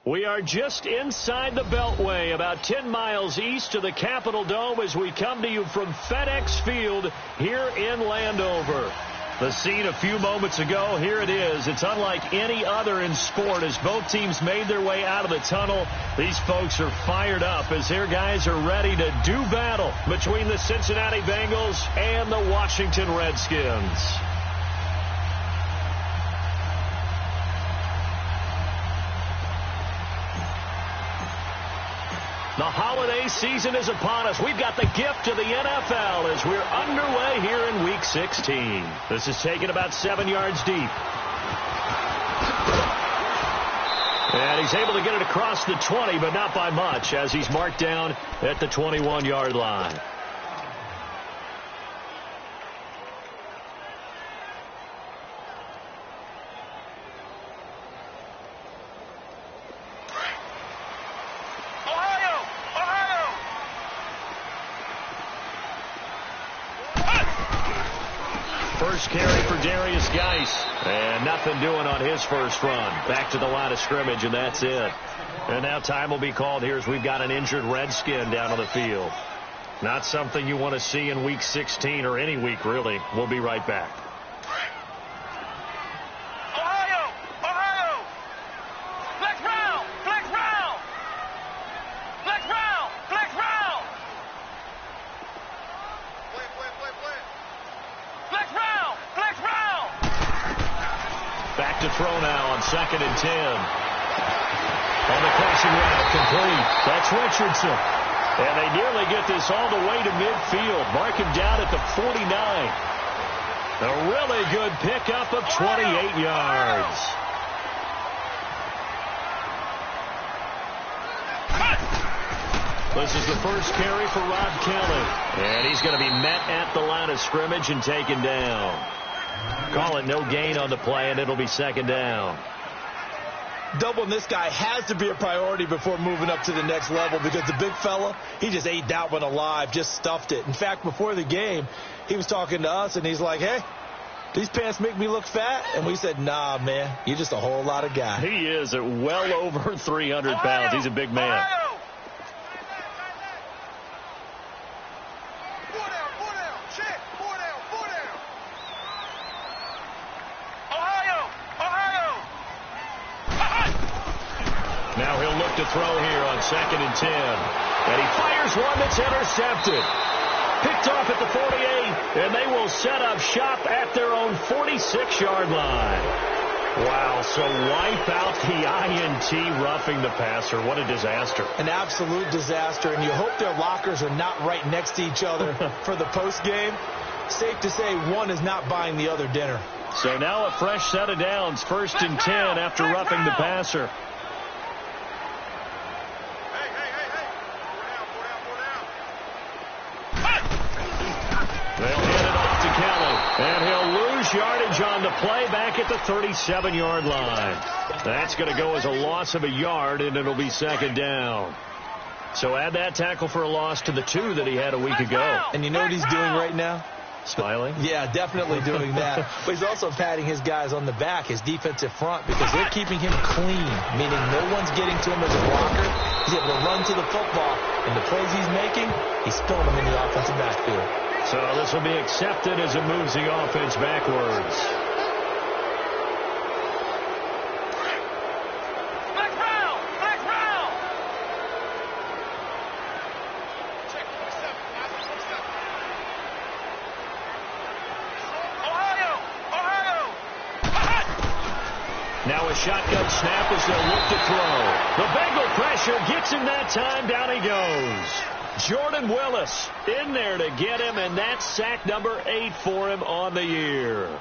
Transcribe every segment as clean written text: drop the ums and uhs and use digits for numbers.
We are just inside the Beltway, about 10 miles east of the Capitol Dome as we come to you from FedEx Field here in Landover. The scene a few moments ago, here it is. It's unlike any other in sport as both teams made their way out of the tunnel. These folks are fired up as their guys are ready to do battle between the Cincinnati Bengals and the Washington Redskins. The holiday season is upon us. We've got the gift of the NFL as we're underway here in Week 16. This is taken about 7 yards deep. And he's able to get it across the 20, but not by much as he's marked down at the 21-yard line. First carry for Darius Geis. And nothing doing on his first run. Back to the line of scrimmage, and that's it. And now time will be called here as we've got an injured Redskin down on the field. Not something you want to see in Week 16 or any week, really. We'll be right back. To throw now on 2nd and 10. On the crossing route, complete. That's Richardson. And they nearly get this all the way to midfield. Mark him down at the 49. A really good pickup of 28 yards. This is the first carry for Rob Kelly. And he's going to be met at the line of scrimmage and taken down. Call it no gain on the play, and it'll be 2nd down. Doubling this guy has to be a priority before moving up to the next level because the big fella, he just ate that one alive, just stuffed it. In fact, before the game, he was talking to us, and he's like, hey, these pants make me look fat? And we said, nah, man, you're just a whole lot of guy. He is at well over 300 pounds. He's a big man. Now he'll look to throw here on 2nd and 10. And he fires one that's intercepted. Picked off at the 48, and they will set up shop at their own 46-yard line. Wow, so wipe out the INT roughing the passer. What a disaster. An absolute disaster, and you hope their lockers are not right next to each other for the postgame. Safe to say one is not buying the other dinner. So now a fresh set of downs, 1st and 10 after roughing the passer. They'll hand it off to Kelly, and he'll lose yardage on the play back at the 37-yard line. That's going to go as a loss of a yard, and it'll be 2nd down. So add that tackle for a loss to the 2 that he had a week ago. And you know what he's doing right now? Smiling? Yeah, definitely doing that. But he's also patting his guys on the back, his defensive front, because they're keeping him clean, meaning no one's getting to him as a blocker. He's able to run to the football, and the plays he's making, he's throwing them in the offensive backfield. So this will be accepted as it moves the offense backwards. Now a shotgun snap as they'll look to throw. The Bengal pressure gets him that time. Down he goes. Jordan Willis in there to get him, and that's sack number 8 for him on the year.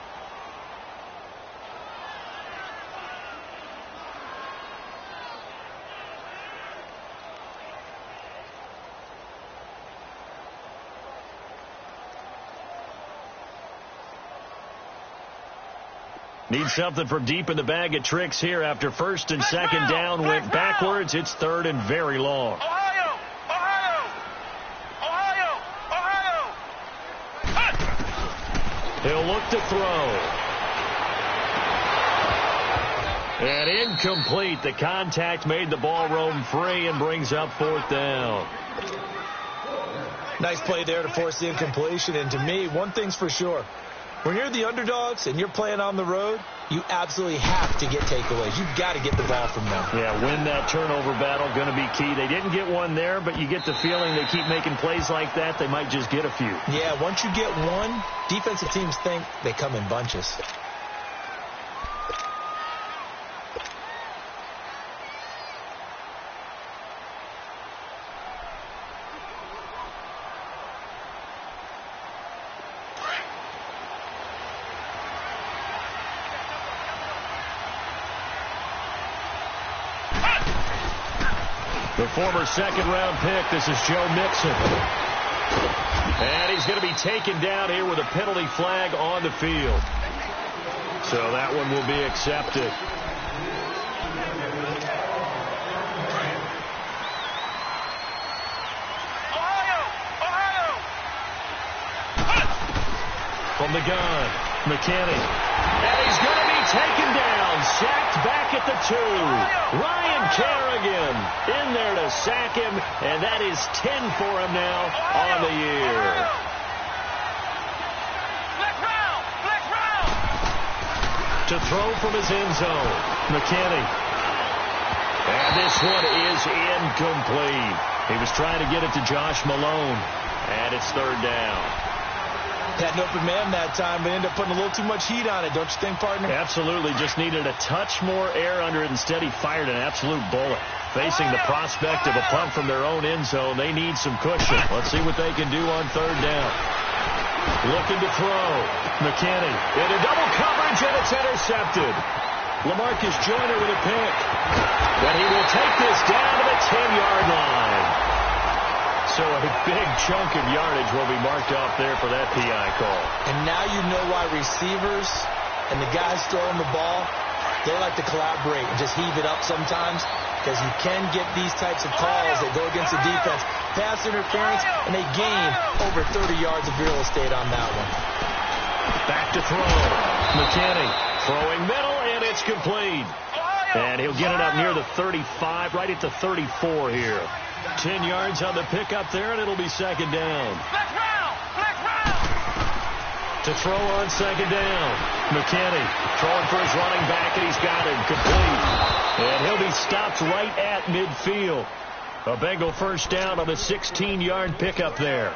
Need something from deep in the bag of tricks here after 1st and 2nd down went backwards. It's 3rd and very long. He'll look to throw. And incomplete. The contact made the ball roam free and brings up 4th down. Nice play there to force the incompletion. And to me, one thing's for sure. When you're the underdogs and you're playing on the road, you absolutely have to get takeaways. You've got to get the ball from them. Yeah, win that turnover battle, going to be key. They didn't get one there, but you get the feeling they keep making plays like that, they might just get a few. Yeah, once you get one, defensive teams think they come in bunches. The former second-round pick, this is Joe Mixon. And he's going to be taken down here with a penalty flag on the field. So that one will be accepted. From the gun, McKinney. And he's going to be taken down, sacked back at the 2. Ryan Kerrigan in there to sack him, and that is 10 for him now on the year. To throw from his end zone, McKinney. And this one is incomplete. He was trying to get it to Josh Malone, and it's 3rd down. Had an open man that time, but ended up putting a little too much heat on it, don't you think, partner? Absolutely. Just needed a touch more air under it. Instead, he fired an absolute bullet. Facing the prospect of a punt from their own end zone, they need some cushion. Let's see what they can do on 3rd down. Looking to throw. McKinney into double coverage, and it's intercepted. LaMarcus Joyner with a pick. And he will take this down to the 10-yard line. So a big chunk of yardage will be marked off there for that PI call. And now you know why receivers and the guys throwing the ball, they like to collaborate and just heave it up sometimes, because you can get these types of calls that go against the defense. Pass interference, and they gain over 30 yards of real estate on that one. Back to throw. McKinney throwing middle, and it's complete. And he'll get it up near the 35, right at the 34 here. 10 yards on the pickup there, and it'll be 2nd down. To throw on 2nd down. McKinney throwing for his running back, and he's got him complete. And he'll be stopped right at midfield. A Bengal 1st down on a 16-yard pickup there.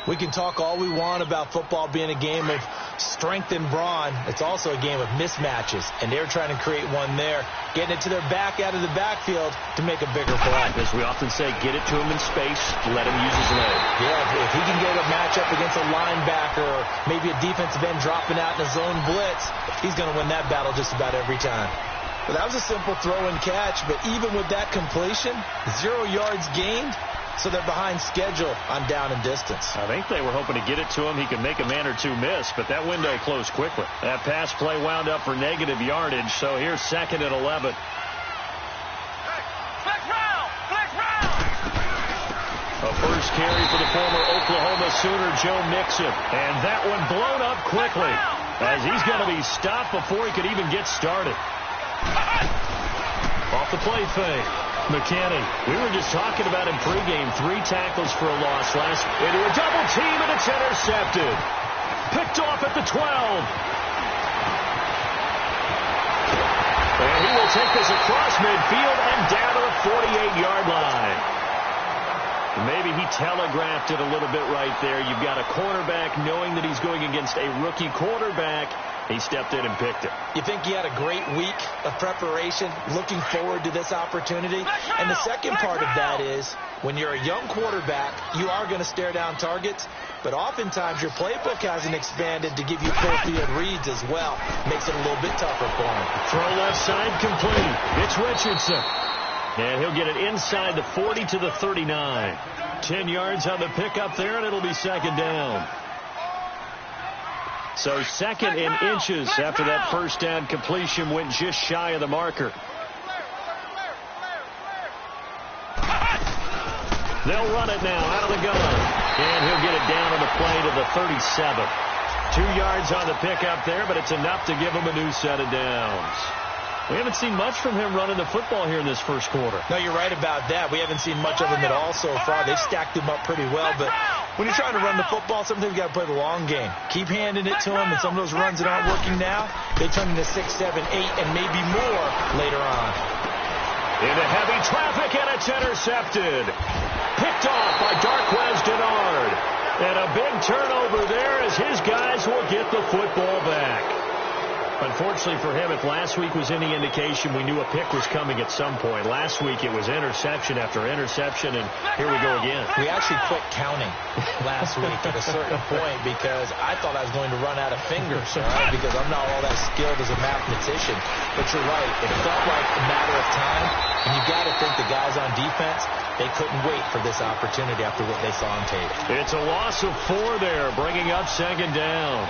We can talk all we want about football being a game of strength and brawn. It's also a game of mismatches, and they're trying to create one there, getting it to their back out of the backfield to make a bigger play. As we often say, get it to him in space, let him use his leg. Yeah, if he can get a matchup against a linebacker or maybe a defensive end dropping out in a zone blitz, he's going to win that battle just about every time. But that was a simple throw and catch, but even with that completion, 0 yards gained, so they're behind schedule on down and distance. I think they were hoping to get it to him. He could make a man or two miss, but that window closed quickly. That pass play wound up for negative yardage, so here's 2nd and 11. A first carry for the former Oklahoma Sooner, Joe Mixon. And that one blown up quickly, as he's going to be stopped before he could even get started. Off the play fake. McKinney, we were just talking about him pregame. 3 tackles for a loss last. Into a double team, and it's intercepted. Picked off at the 12. And he will take this across midfield and down to the 48-yard line. Maybe he telegraphed it a little bit right there. You've got a cornerback knowing that he's going against a rookie quarterback. He stepped in and picked it. You think he had a great week of preparation, looking forward to this opportunity? And the second part of that is, when you're a young quarterback, you are going to stare down targets, but oftentimes your playbook hasn't expanded to give you full field reads as well. Makes it a little bit tougher for him. Throw left side complete. It's Richardson. And he'll get it inside the 40 to the 39. 10 yards on the pickup there, and it'll be 2nd down. So 2nd in inches after that first down completion, went just shy of the marker. They'll run it now out of the gun. And he'll get it down on the play to the 37. 2 yards on the pickup there, but it's enough to give him a new set of downs. We haven't seen much from him running the football here in this first quarter. No, you're right about that. We haven't seen much of him at all so far. They've stacked him up pretty well, but when you're trying to run the football, sometimes you got to play the long game. Keep handing it to him, and some of those runs that aren't working now, they turn into 6, 7, 8, and maybe more later on. Into heavy traffic, and it's intercepted. Picked off by Darquez Denard. And a big turnover there as his guys will get the football back. Unfortunately for him, if last week was any indication, we knew a pick was coming at some point. Last week it was interception after interception, and here we go again. We actually quit counting last week at a certain point because I thought I was going to run out of fingers, all right, because I'm not all that skilled as a mathematician. But you're right. It felt like a matter of time, and you got to think the guys on defense, they couldn't wait for this opportunity after what they saw on tape. It's a loss of 4 there, bringing up second down.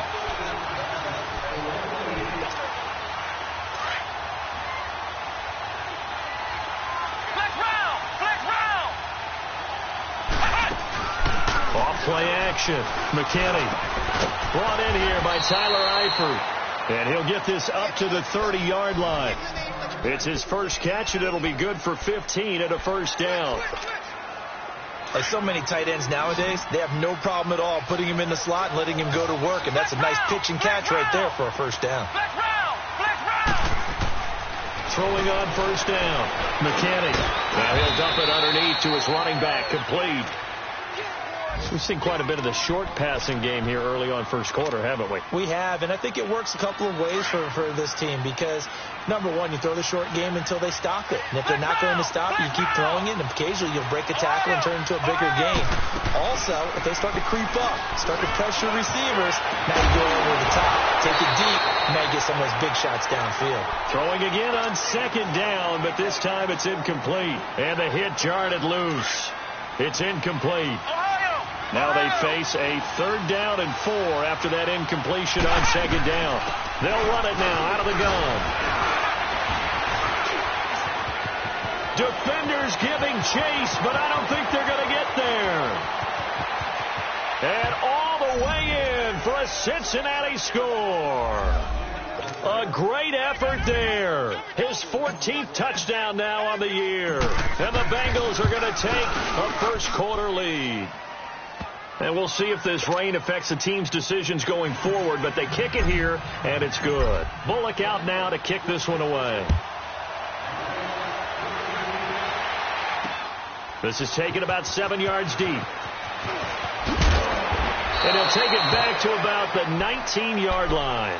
Play action. McKinney brought in here by Tyler Eifert. And he'll get this up to the 30-yard line. It's his first catch, and it'll be good for 15 at a first down. Like so many tight ends nowadays, they have no problem at all putting him in the slot and letting him go to work. And that's a nice pitch and catch right there for a first down. Throwing on first down. McKinney. Now he'll dump it underneath to his running back. Complete. We've seen quite a bit of the short passing game here early on first quarter, haven't we? We have, and I think it works a couple of ways for this team because, number one, you throw the short game until they stop it. And if they're not going to stop it, you keep throwing it, and occasionally you'll break a tackle and turn it into a bigger game. Also, if they start to creep up, start to pressure receivers, now you go over the top. Take it deep, now you get some of those big shots downfield. Throwing again on second down, but this time it's incomplete. And the hit jarred it loose. It's incomplete. Now they face a 3rd down and 4 after that incompletion on second down. They'll run it now out of the gun. Defenders giving chase, but I don't think they're going to get there. And all the way in for a Cincinnati score. A great effort there. His 14th touchdown now on the year. And the Bengals are going to take a first quarter lead. And we'll see if this rain affects the team's decisions going forward, but they kick it here, and it's good. Bullock out now to kick this one away. This is taken about 7 yards deep. And he'll take it back to about the 19-yard line.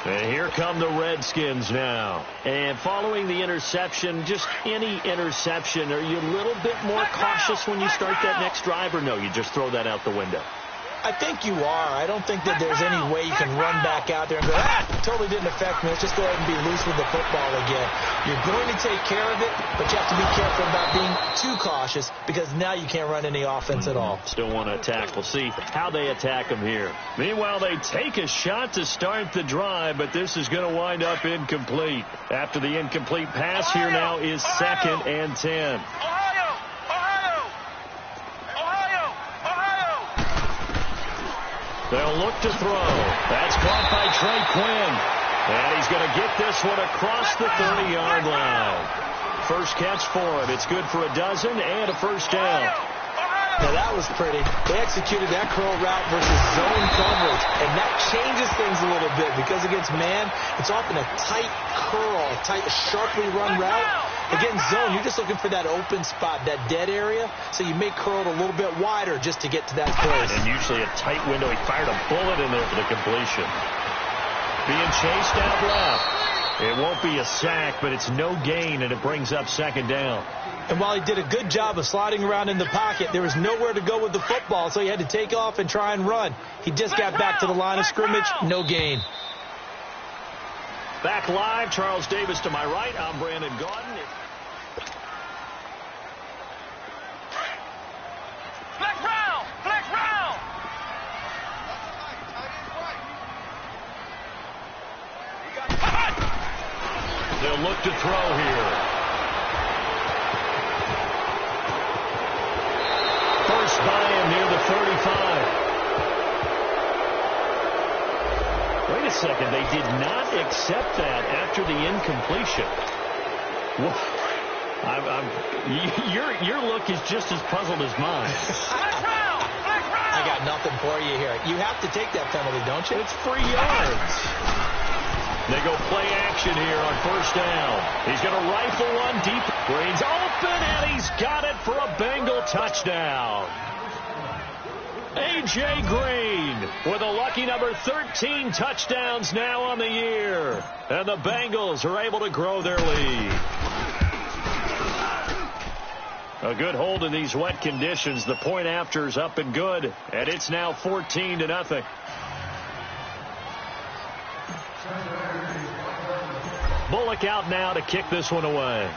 And here come the Redskins now. And following the interception, just any interception, are you a little bit more cautious when you start that next drive, or no, you just throw that out the window? I think you are. I don't think that there's any way you can run back out there and go, totally didn't affect me. Let's just go ahead and be loose with the football again. You're going to take care of it, but you have to be careful about being too cautious because now you can't run any offense at all. Still want to attack. We'll see how they attack them here. Meanwhile, they take a shot to start the drive, but this is going to wind up incomplete. After the incomplete pass, here now is 2nd and 10. They'll look to throw. That's caught by Trey Quinn. And he's going to get this one across the 30-yard line. First catch for him. It's good for a dozen and a first down. Now that was pretty. They executed that curl route versus zone coverage. And that changes things a little bit because against man, it's often a tight curl, a tight, sharply run route. Against zone, you're just looking for that open spot, that dead area, so you may curl it a little bit wider just to get to that place. And usually a tight window. He fired a bullet in there for the completion. Being chased out left. It won't be a sack, but it's no gain, and it brings up 2nd down. And while he did a good job of sliding around in the pocket, there was nowhere to go with the football, so he had to take off and try and run. He just got back to the line of scrimmage, no gain. Back live, Charles Davis to my right. I'm Brandon Gaudin. They'll look to throw here. First by him near the 35. Way to a second. They did not accept that after the incompletion. Your look is just as puzzled as mine. I got nothing for you here. You have to take that penalty, don't you? It's 3 yards. They go play action here on first down. He's going to rifle one deep. Green's open, and he's got it for a Bengal touchdown. A.J. Green with a lucky number 13 touchdowns now on the year. And the Bengals are able to grow their lead. A good hold in these wet conditions. The point after is up and good, and it's now 14-0. Bullock out now to kick this one away.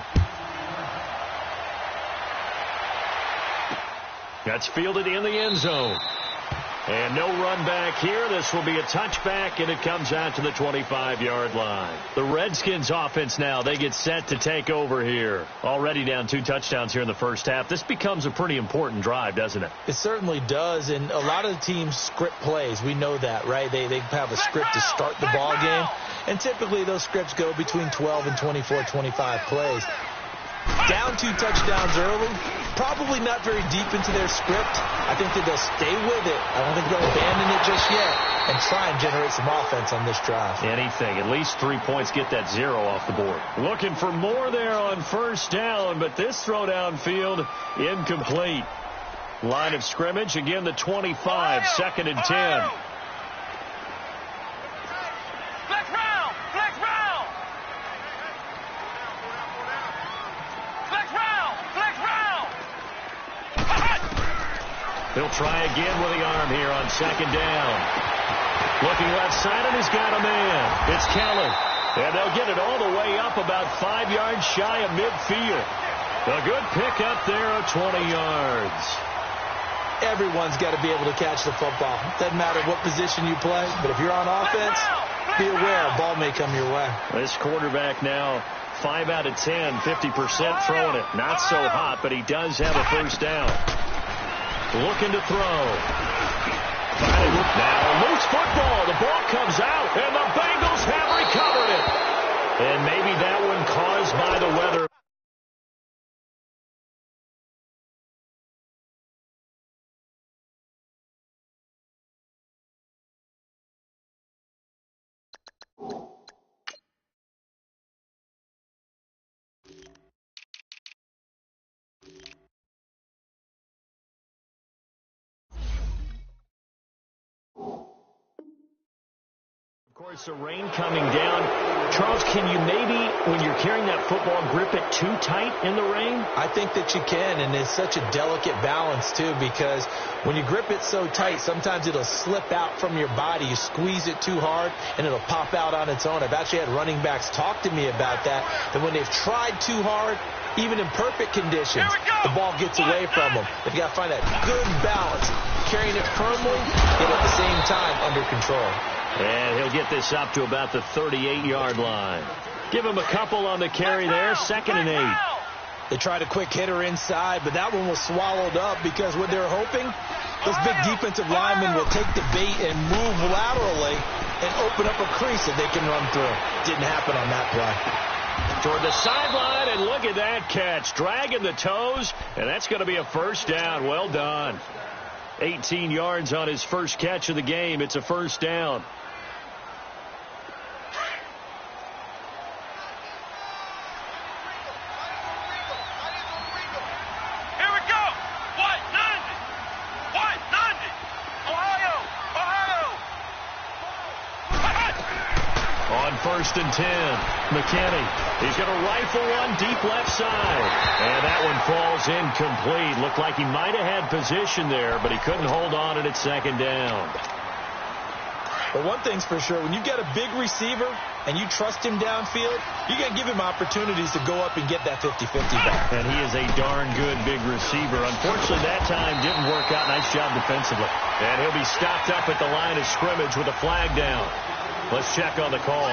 That's fielded in the end zone. And no run back here. This will be a touchback, and it comes out to the 25-yard line. The Redskins offense now, they get set to take over here. Already down 2 touchdowns here in the first half. This becomes a pretty important drive, doesn't it? It certainly does, and a lot of the teams script plays. We know that, right? They have a script to start the ball game, and typically those scripts go between 12 and 24, 25 plays. Down 2 touchdowns early, probably not very deep into their script. I think that they'll stay with it. I don't think they'll abandon it just yet and try and generate some offense on this drive. Anything. At least 3 points, get that 0 off the board. Looking for more there on first down, but this throw downfield incomplete. Line of scrimmage, again the 25, 2nd and 10. He'll try again with the arm here on 2nd down. Looking left side, and he's got a man. It's Kelly. And they'll get it all the way up about 5 yards shy of midfield. A good pickup there of 20 yards. Everyone's got to be able to catch the football. Doesn't matter what position you play, but if you're on offense, be aware a ball may come your way. This quarterback now 5 out of 10, 50% throwing it. Not so hot, but he does have a first down. Looking to throw. Now loose football. The ball comes out, and the Bengals have recovered it. And maybe that one caused by the weather. Of course, the rain coming down. Charles, can you maybe, when you're carrying that football, grip it too tight in the rain? I think that you can, and it's such a delicate balance, too, because when you grip it so tight, sometimes it'll slip out from your body. You squeeze it too hard, and it'll pop out on its own. I've actually had running backs talk to me about that when they've tried too hard, even in perfect conditions, the ball gets away from them. They've got to find that good balance, carrying it firmly, yet at the same time under control. And he'll get this up to about the 38-yard line. Give him a couple on the carry there, 2nd and 8. They tried a quick hitter inside, but that one was swallowed up because what they're hoping, those big defensive linemen will take the bait and move laterally and open up a crease that they can run through. Didn't happen on that play. Toward the sideline, and look at that catch. Dragging the toes, and that's going to be a first down. Well done. 18 yards on his first catch of the game. It's a first down. First and 10. McKinney. He's going to rifle one deep left side. And that one falls incomplete. Looked like he might have had position there, but he couldn't hold on it at 2nd down. Well, one thing's for sure. When you've got a big receiver and you trust him downfield, you got to give him opportunities to go up and get that 50-50 back. And he is a darn good big receiver. Unfortunately, that time didn't work out. Nice job defensively. And he'll be stopped up at the line of scrimmage with a flag down. Let's check on the call.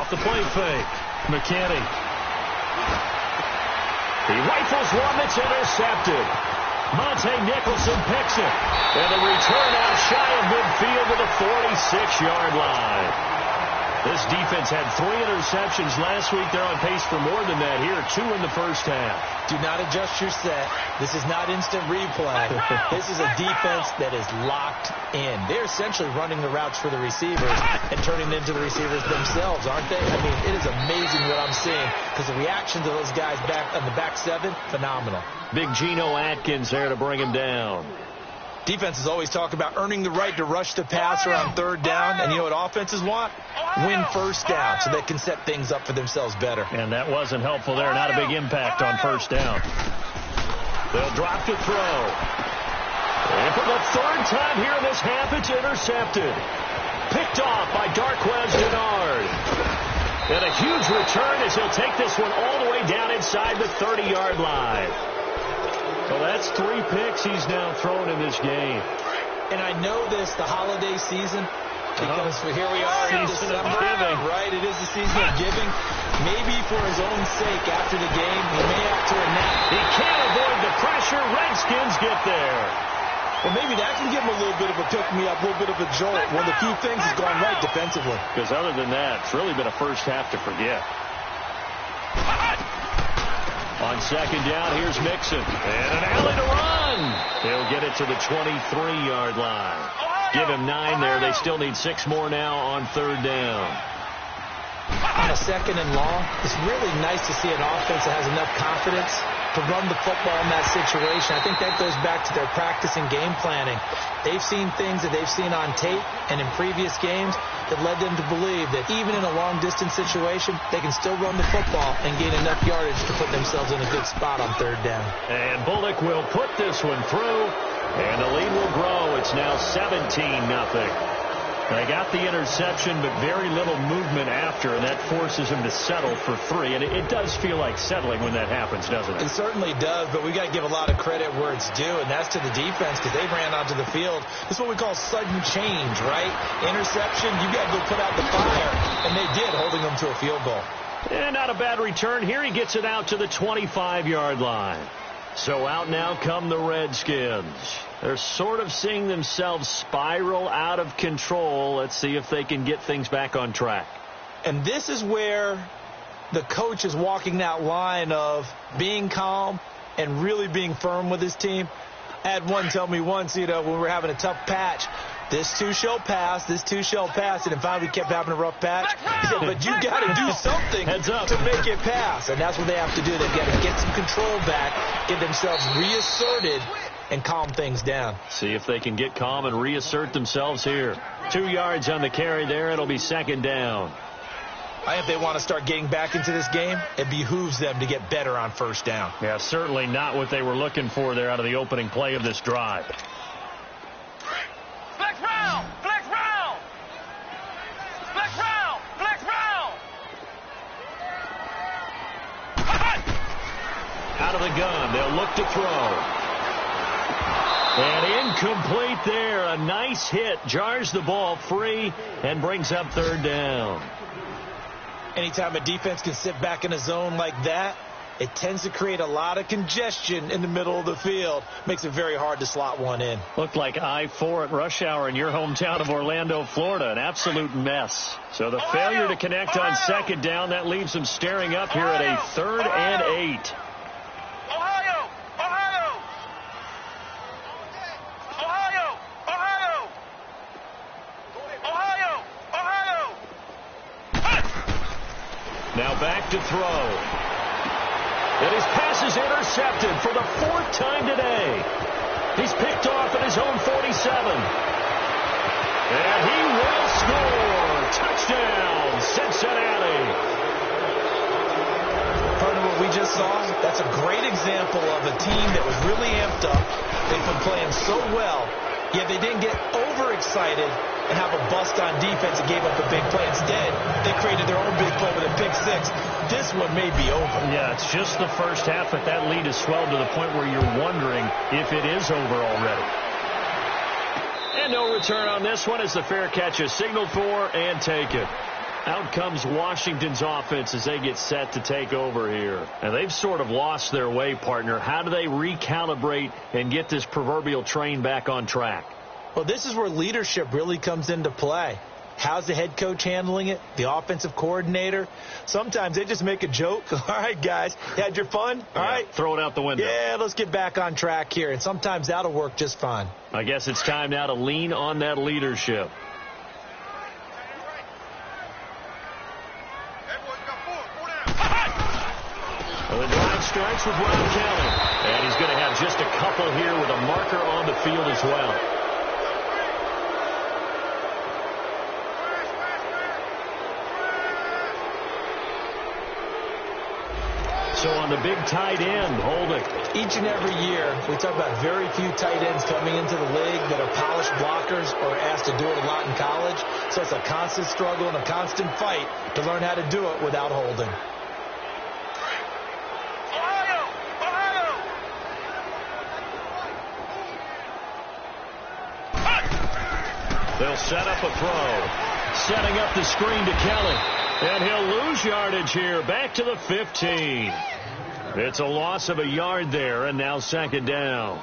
off the play fake. McKinney. He rifles one that's intercepted. Monte Nicholson picks it. And the return out shy of midfield to the 46-yard line. This defense had 3 interceptions last week. They're on pace for more than that here. 2 in the first half. Do not adjust your set. This is not instant replay. This is a defense that is locked in. They're essentially running the routes for the receivers and turning it into the receivers themselves, aren't they? I mean, it is amazing what I'm seeing because the reaction to those guys back on the back 7, phenomenal. Big Geno Atkins there to bring him down. Defenses always talk about earning the right to rush the passer on 3rd down. And you know what offenses want? Win 1st down so they can set things up for themselves better. And that wasn't helpful there. Not a big impact on 1st down. They'll drop to throw. And for the 3rd time here in this half, it's intercepted. Picked off by Darquez Dennard. And a huge return as he'll take this one all the way down inside the 30-yard line. Well, that's 3 picks he's now thrown in this game. And I know this, the holiday season, because here we are in December, right? It is the season of giving. Maybe for his own sake after the game, he may have to enact. He can't avoid the pressure. Redskins get there. Well, maybe that can give him a little bit of a pick-me-up, a little bit of a jolt. One of the few things has gone right defensively. Because other than that, it's really been a first half to forget. On 2nd down, here's Mixon. And an alley to run. He'll get it to the 23-yard line. Give him 9 there. They still need 6 more now on 3rd down. On a 2nd and long, it's really nice to see an offense that has enough confidence to run the football in that situation. I think that goes back to their practice and game planning. They've seen things that they've seen on tape and in previous games that led them to believe that even in a long-distance situation, they can still run the football and gain enough yardage to put themselves in a good spot on 3rd down. And Bullock will put this one through, and the lead will grow. It's now 17-0. They got the interception, but very little movement after, and that forces him to settle for 3. And it does feel like settling when that happens, doesn't it? It certainly does, but we got to give a lot of credit where it's due, and that's to the defense because they ran onto the field. This is what we call sudden change, right? Interception, you got to go put out the fire, and they did, holding them to a field goal. And not a bad return. Here he gets it out to the 25-yard line. So out now come the Redskins. They're sort of seeing themselves spiral out of control. Let's see if they can get things back on track. And this is where the coach is walking that line of being calm and really being firm with his team. I had one tell me once, when we were having a tough patch, this too shall pass, this too shall pass, and then finally we kept having a rough patch. He said, but you got to do something to make it pass, and that's what they have to do. They've got to get some control back, get themselves reasserted, and calm things down. See if they can get calm and reassert themselves here. 2 yards on the carry there. It'll be 2nd down. If they want to start getting back into this game, it behooves them to get better on 1st down. Yeah, certainly not what they were looking for there out of the opening play of this drive. Flex round! Flex round! Flex round! Flex round! Out of the gun. They'll look to throw. And incomplete there. A nice hit. Jars the ball free and brings up 3rd down. Anytime a defense can sit back in a zone like that, it tends to create a lot of congestion in the middle of the field. Makes it very hard to slot one in. Looked like I-4 at rush hour in your hometown of Orlando, Florida. An absolute mess. So the failure to connect on 2nd down, that leaves them staring up here at a 3rd and 8. Ohio! Ohio! Ohio! Ohio! Ohio! Ohio! Now back to throw. And his pass is intercepted for the 4th time today. He's picked off at his own 47. And he will score. Touchdown, Cincinnati. Part of what we just saw, that's a great example of a team that was really amped up. They've been playing so well, yet they didn't get overexcited and have a bust on defense and gave up a big play. Instead, they created their own big play with a pick 6. This one may be over. Yeah, it's just the first half, but that lead has swelled to the point where you're wondering if it is over already. And no return on this one as the fair catch is signaled for and taken. Out comes Washington's offense as they get set to take over here. And they've sort of lost their way, partner. How do they recalibrate and get this proverbial train back on track? Well, this is where leadership really comes into play. How's the head coach handling it? The offensive coordinator? Sometimes they just make a joke. All right, guys, you had your fun? All right. Throw it out the window. Yeah, let's get back on track here. And sometimes that'll work just fine. I guess it's time now to lean on that leadership. Well, the drive starts with Ron Kelly. And he's going to have just a couple here with a marker on the field as well. So on the big tight end, holding. Each and every year, we talk about very few tight ends coming into the league that are polished blockers or asked to do it a lot in college. So it's a constant struggle and a constant fight to learn how to do it without holding. They'll set up a throw. Setting up the screen to Kelly. And he'll lose yardage here. Back to the 15. It's a loss of a yard there, and now second down.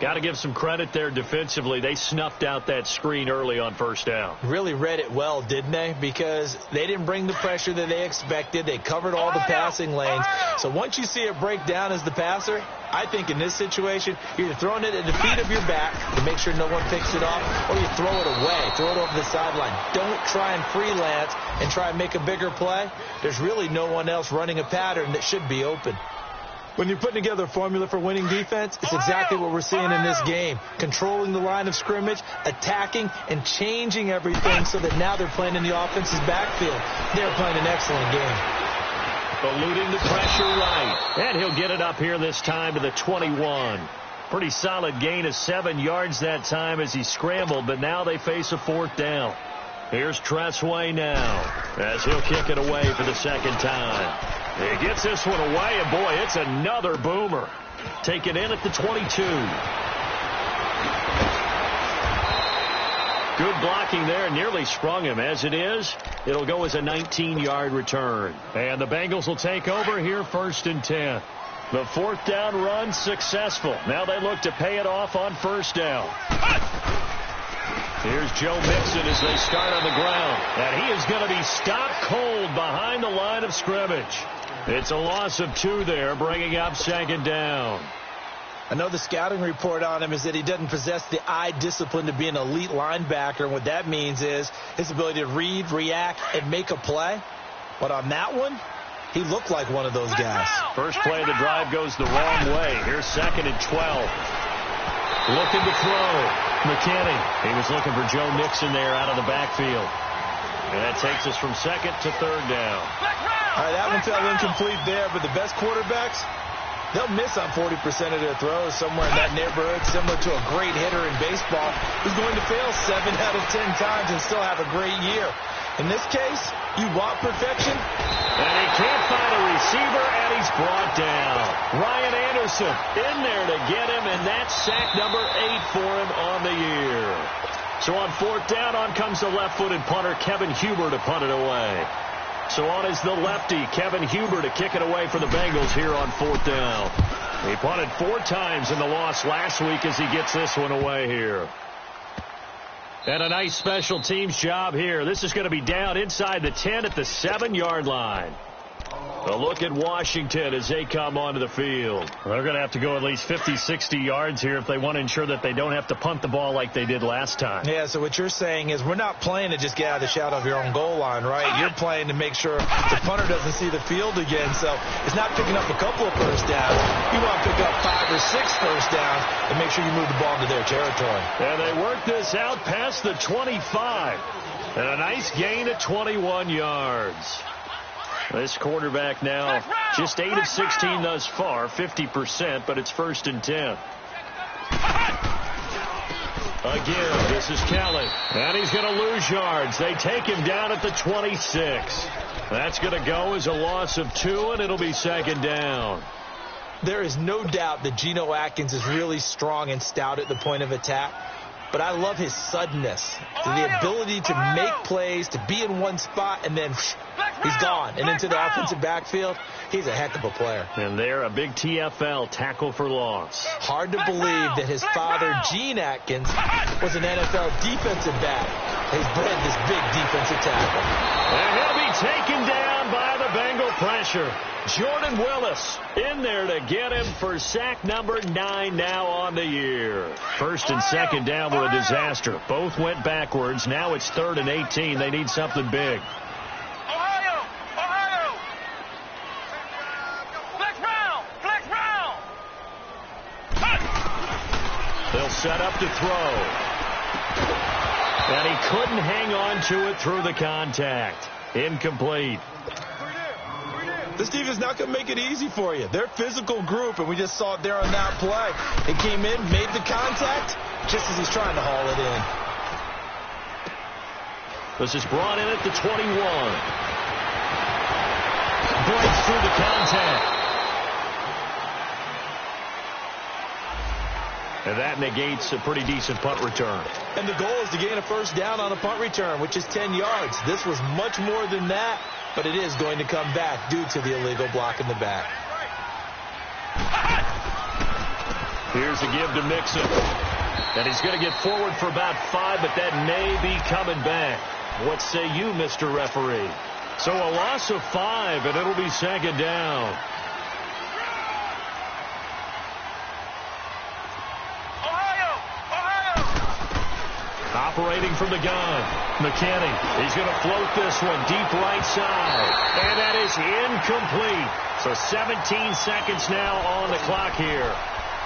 Got to give some credit there defensively. They snuffed out that screen early on first down. Really read it well, didn't they? Because they didn't bring the pressure that they expected. They covered all the passing lanes. So once you see it break down as the passer, I think in this situation, you're either throwing it at the feet of your back to make sure no one picks it off, or you throw it away, throw it over the sideline. Don't try and freelance and try and make a bigger play. There's really no one else running a pattern that should be open. When you're putting together a formula for winning defense, it's exactly what we're seeing in this game. Controlling the line of scrimmage, attacking, and changing everything so that now they're playing in the offense's backfield. They're playing an excellent game. Eluding the pressure right. And he'll get it up here this time to the 21. Pretty solid gain of 7 yards that time as he scrambled, but now they face a fourth down. Here's Tressway now as he'll kick it away for the second time. He gets this one away, and boy, it's another boomer. Taken in at the 22. Good blocking there, nearly sprung him. As it is, it'll go as a 19-yard return. And the Bengals will take over here first and 10. The fourth down run successful. Now they look to pay it off on first down. Here's Joe Mixon as they start on the ground. And he is going to be stopped cold behind the line of scrimmage. It's a loss of 2 there, bringing up second down. I know the scouting report on him is that he doesn't possess the eye discipline to be an elite linebacker. And what that means is his ability to read, react, and make a play. But on that one, he looked like one of those guys. First play of the drive goes the wrong way. Here's second and 12. Looking to throw. McKinney. He was looking for Joe Mixon there out of the backfield. And that takes us from second to third down. All right, that one fell incomplete there, but the best quarterbacks, they'll miss on 40% of their throws somewhere in that neighborhood, similar to a great hitter in baseball who's going to fail 7 out of 10 times and still have a great year. In this case, you want perfection. And he can't find a receiver, and he's brought down. Ryan Anderson in there to get him, and that's sack number 8 for him on the year. So on fourth down, on comes the left-footed punter, Kevin Huber, to punt it away. So on is the lefty, Kevin Huber, to kick it away for the Bengals here on fourth down. He punted 4 times in the loss last week as he gets this one away here. And a nice special teams job here. This is going to be down inside the 10 at the 7-yard line. A look at Washington as they come onto the field. They're going to have to go at least 50, 60 yards here if they want to ensure that they don't have to punt the ball like they did last time. Yeah, so what you're saying is we're not playing to just get out of the shadow of your own goal line, right? You're playing to make sure the punter doesn't see the field again. So it's not picking up a couple of first downs. You want to pick up 5 or 6 first downs and make sure you move the ball into their territory. And they work this out past the 25. And a nice gain of 21 yards. This quarterback now just 8 of 16 thus far, 50%, but it's first and 10. Again, this is Kelly, and he's going to lose yards. They take him down at the 26. That's going to go as a loss of 2, and it'll be second down. There is no doubt that Geno Atkins is really strong and stout at the point of attack. but I love his suddenness, the ability to make plays, to be in one spot, and then he's gone and into the offensive backfield. He's a heck of a player. And there, a big TFL, tackle for loss. Hard to believe that his father, Gene Atkins, was an NFL defensive back. He's bred this big defensive tackle. And he'll be taken down by the Bengal pressure. Jordan Willis in there to get him for sack number 9 now on the year. First and second down were a disaster. Both went backwards. Now it's 3rd and 18. They need something big. They'll set up to throw. And he couldn't hang on to it through the contact. Incomplete. This defense is not going to make it easy for you. They're a physical group, and we just saw it there on that play. It came in, made the contact, just as he's trying to haul it in. This is brought in at the 21. Breaks through the contact. And that negates a pretty decent punt return. And the goal is to gain a first down on a punt return, which is 10 yards. This was much more than that, but it is going to come back due to the illegal block in the back. Here's a give to Mixon. And he's going to get forward for about 5, but that may be coming back. What say you, Mr. Referee? So a loss of 5, and it'll be second down. Operating from the gun, McKinney. He's going to float this one deep right side. And that is incomplete. So 17 seconds now on the clock here.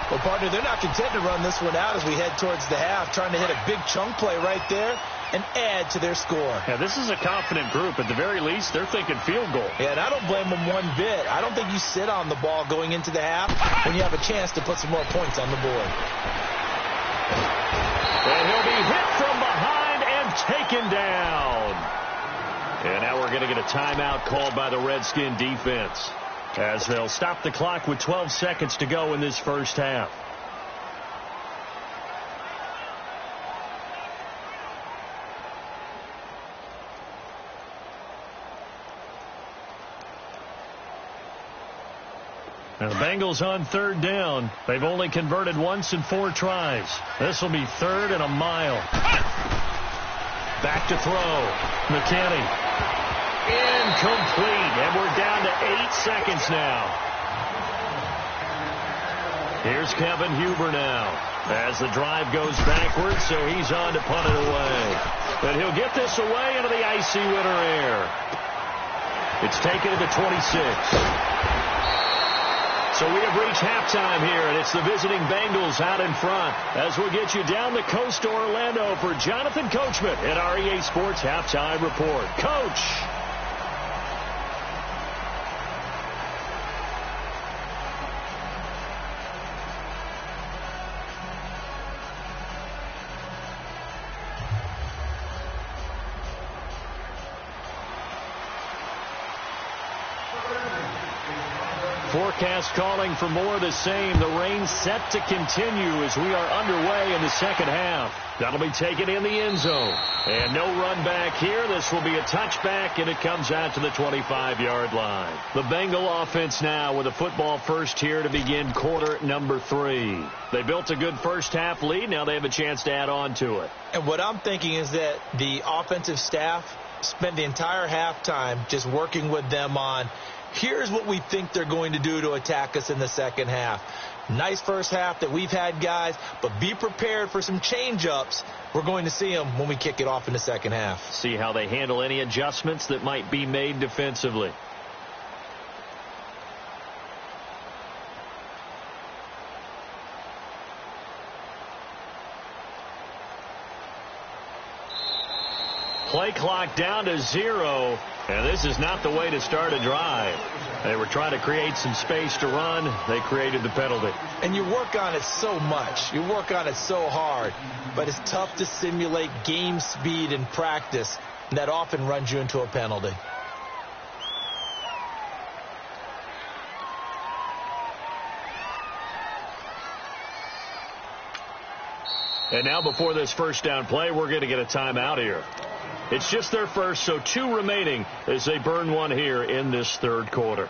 Well, partner, they're not content to run this one out as we head towards the half, trying to hit a big chunk play right there and add to their score. Yeah, this is a confident group. At the very least, they're thinking field goal. Yeah, and I don't blame them one bit. I don't think you sit on the ball going into the half when you have a chance to put some more points on the board. And he'll be hit from behind and taken down. And now we're going to get a timeout called by the Redskin defense, as they'll stop the clock with 12 seconds to go in this first half. Now the Bengals on 3rd down. They've only converted once in 4 tries. This will be 3rd and a mile. Back to throw. McKinney. Incomplete. And we're down to 8 seconds now. Here's Kevin Huber now as the drive goes backwards, so he's on to punt it away. But he'll get this away into the icy winter air. It's taken to the 26. So we have reached halftime here, and it's the visiting Bengals out in front. As we'll get you down the coast to Orlando for Jonathan Coachman at our EA Sports Halftime Report. Coach! Forecast calling for more of the same. The rain set to continue as we are underway in the second half. That'll be taken in the end zone. And no run back here. This will be a touchback, and it comes out to the 25-yard line. The Bengal offense now with a football first here to begin quarter number 3. They built a good first half lead. Now they have a chance to add on to it. And what I'm thinking is that the offensive staff spent the entire halftime just working with them on, here's what we think they're going to do to attack us in the second half. Nice first half that we've had, guys, but be prepared for some change-ups. We're going to see them when we kick it off in the second half. See how they handle any adjustments that might be made defensively. Play clock down to 0, and this is not the way to start a drive. They were trying to create some space to run. They created the penalty. And you work on it so much. You work on it so hard. But it's tough to simulate game speed in practice. And that often runs you into a penalty. And now before this first down play, we're going to get a timeout here. It's just their first, so 2 remaining as they burn one here in this third quarter.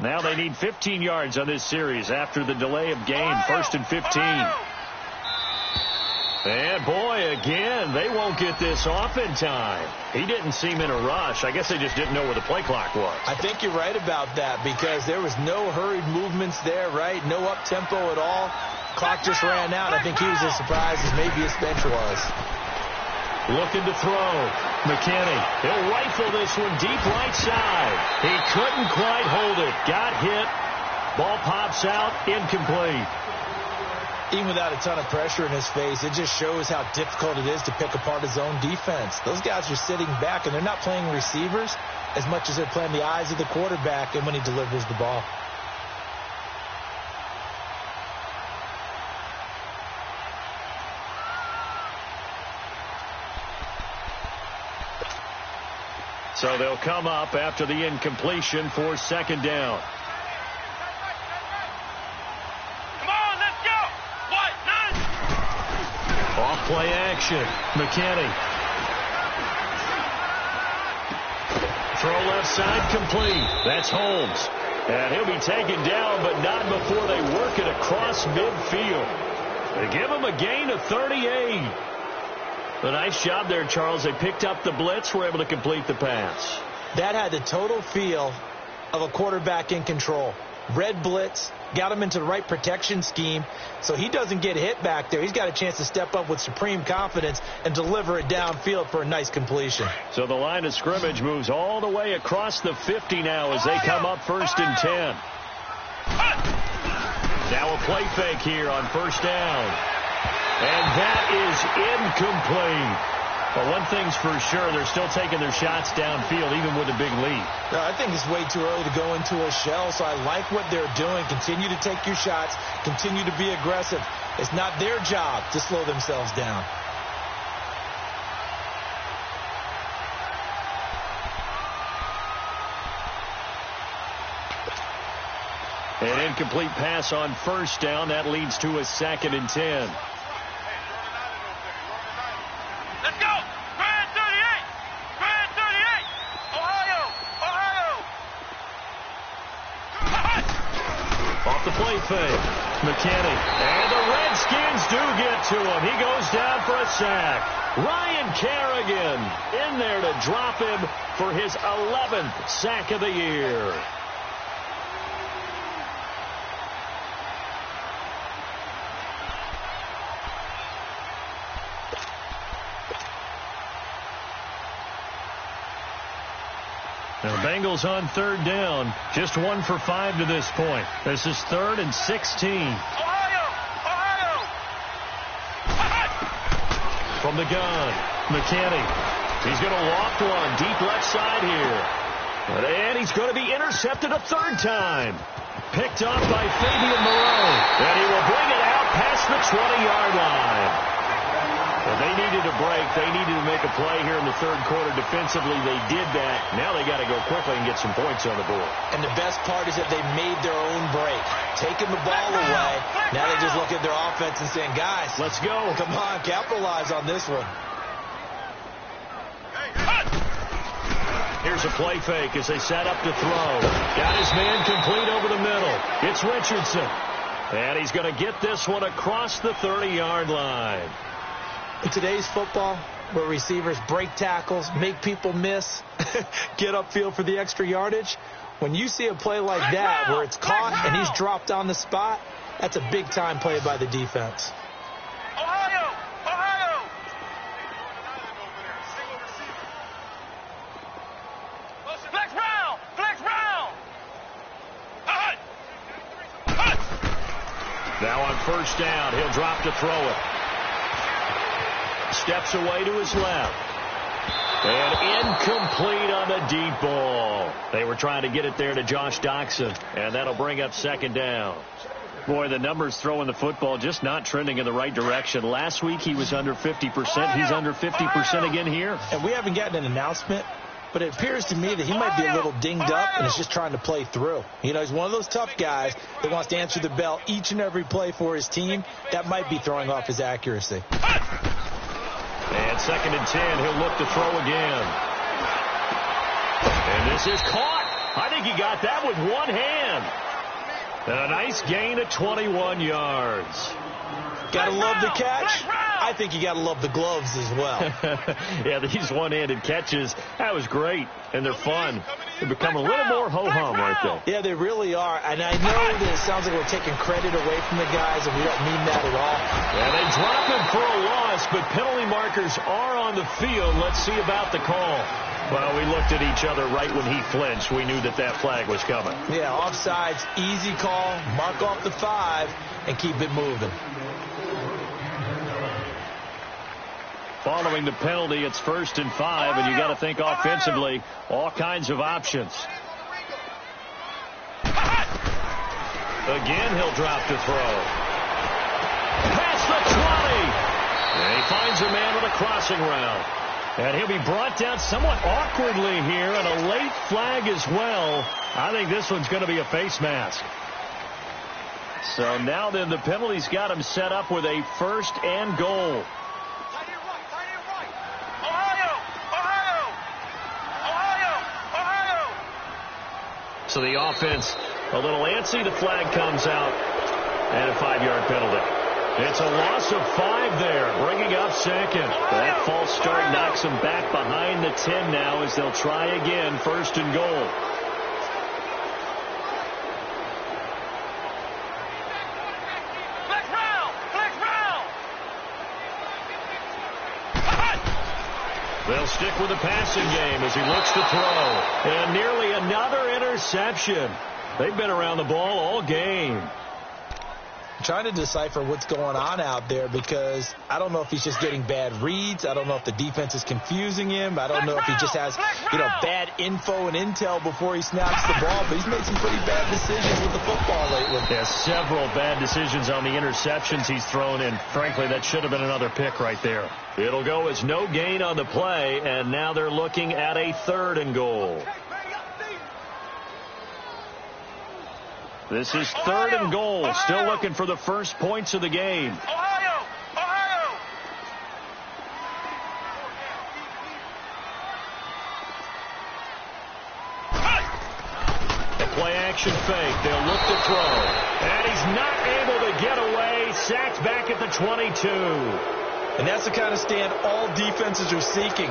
Now they need 15 yards on this series after the delay of game. 1st and 15. And boy, again, they won't get this off in time. He didn't seem in a rush. I guess they just didn't know where the play clock was. I think you're right about that because there was no hurried movements there, right? No up-tempo at all. Clock just ran out. I think he was as surprised as maybe his bench was. Looking to throw. McKinney. He'll rifle this one deep right side. He couldn't quite hold it. Got hit. Ball pops out. Incomplete. Even without a ton of pressure in his face, it just shows how difficult it is to pick apart his own defense. Those guys are sitting back, and they're not playing receivers as much as they're playing the eyes of the quarterback and when he delivers the ball. So they'll come up after the incompletion for 2nd down. Come on, let's go. What? None. Off play action. McKinney. Throw left side complete. That's Holmes. And he'll be taken down, but not before they work it across midfield. They give him a gain of 38. A nice job there, Charles. They picked up the blitz, were able to complete the pass. That had the total feel of a quarterback in control. Red blitz, got him into the right protection scheme, so he doesn't get hit back there. He's got a chance to step up with supreme confidence and deliver it downfield for a nice completion. So the line of scrimmage moves all the way across the 50 now as they come up 1st and 10. Now a play fake here on 1st down. And that is incomplete. But one thing's for sure, they're still taking their shots downfield, even with a big lead. No, I think it's way too early to go into a shell, so I like what they're doing. Continue to take your shots. Continue to be aggressive. It's not their job to slow themselves down. An incomplete pass on 1st down. That leads to a 2nd and 10. Let's go. Grand 38. Grand 38. Ohio. Off the play fake. McKinney. And the Redskins do get to him. He goes down for a sack. Ryan Kerrigan in there to drop him for his 11th sack of the year. Now, Bengals on 3rd down. Just 1 for 5 to this point. This is 3rd and 16. Ohio. From the gun, McKinney. He's going to loft one deep left side here. And he's going to be intercepted a 3rd time. Picked off by Fabian Moreau. And he will bring it out past the 20-yard line. Well, they needed a break. They needed to make a play here in the 3rd quarter. Defensively, they did that. Now they got to go quickly and get some points on the board. And the best part is that they made their own break. Taking the ball away. Now they just look at their offense and saying, guys, let's go. Come on, capitalize on this one. Here's a play fake as they set up to throw. Got his man complete over the middle. It's Richardson. And he's going to get this one across the 30-yard line. In today's football, where receivers break tackles, make people miss, get upfield for the extra yardage, When you see a play like that where it's caught and he's dropped on the spot, that's a big-time play by the defense. Ohio! Ohio! Flex round! Flex round! Now on first down, he'll drop to throw it. Steps away to his left. And incomplete on the deep ball. They were trying to get it there to Josh Doxson, and that'll bring up second down. Boy, the numbers throwing the football just not trending in the right direction. Last week he was under 50%. He's under 50% again here. And we haven't gotten an announcement, but it appears to me that he might be a little dinged up and is just trying to play through. You know, he's one of those tough guys that wants to answer the bell each and every play for his team. That might be throwing off his accuracy. And second and 10, he'll look to throw again. And this is caught. I think he got that with one hand. And a nice gain of 21 yards. Gotta love the catch. I think you gotta love the gloves as well. Yeah, these one-handed catches, that was great. And they're fun. They become a little more ho-hum right there. Yeah, they really are. And I know that it sounds like we're taking credit away from the guys, and we don't mean that at all. Yeah, they drop him for a loss, but penalty markers are on the field. Let's see about the call. Well, we looked at each other right when he flinched. We knew that that flag was coming. Yeah, offsides, easy call, mark off the 5, and keep it moving. Following the penalty, it's 1st and 5, and you got to think offensively, all kinds of options. Again, he'll drop to throw. Past the 20. And he finds a man with a crossing route. And he'll be brought down somewhat awkwardly here, and a late flag as well. I think this one's going to be a face mask. So now then, the penalty's got him set up with a 1st and goal. So the offense a little antsy. The flag comes out, and a 5-yard penalty. It's a loss of 5 there, bringing up second. That false start knocks them back behind the 10 now as they'll try again, 1st and goal. Flex round! Flex round! They'll stick with the passing game as he looks to throw. And nearly another interception. They've been around the ball all game. Trying to decipher what's going on out there because I don't know if he's just getting bad reads. I don't know if the defense is confusing him. I don't know if he just has, bad info and intel before he snaps the ball. But he's made some pretty bad decisions with the football lately. Yeah, several bad decisions on the interceptions he's thrown, and frankly, that should have been another pick right there. It'll go as no gain on the play, and now they're looking at a 3rd and goal. This is 3rd and goal. Still looking for the first points of the game. Ohio! Ohio! A play action fake. They'll look to throw. And he's not able to get away. Sacked back at the 22. And that's the kind of stand all defenses are seeking.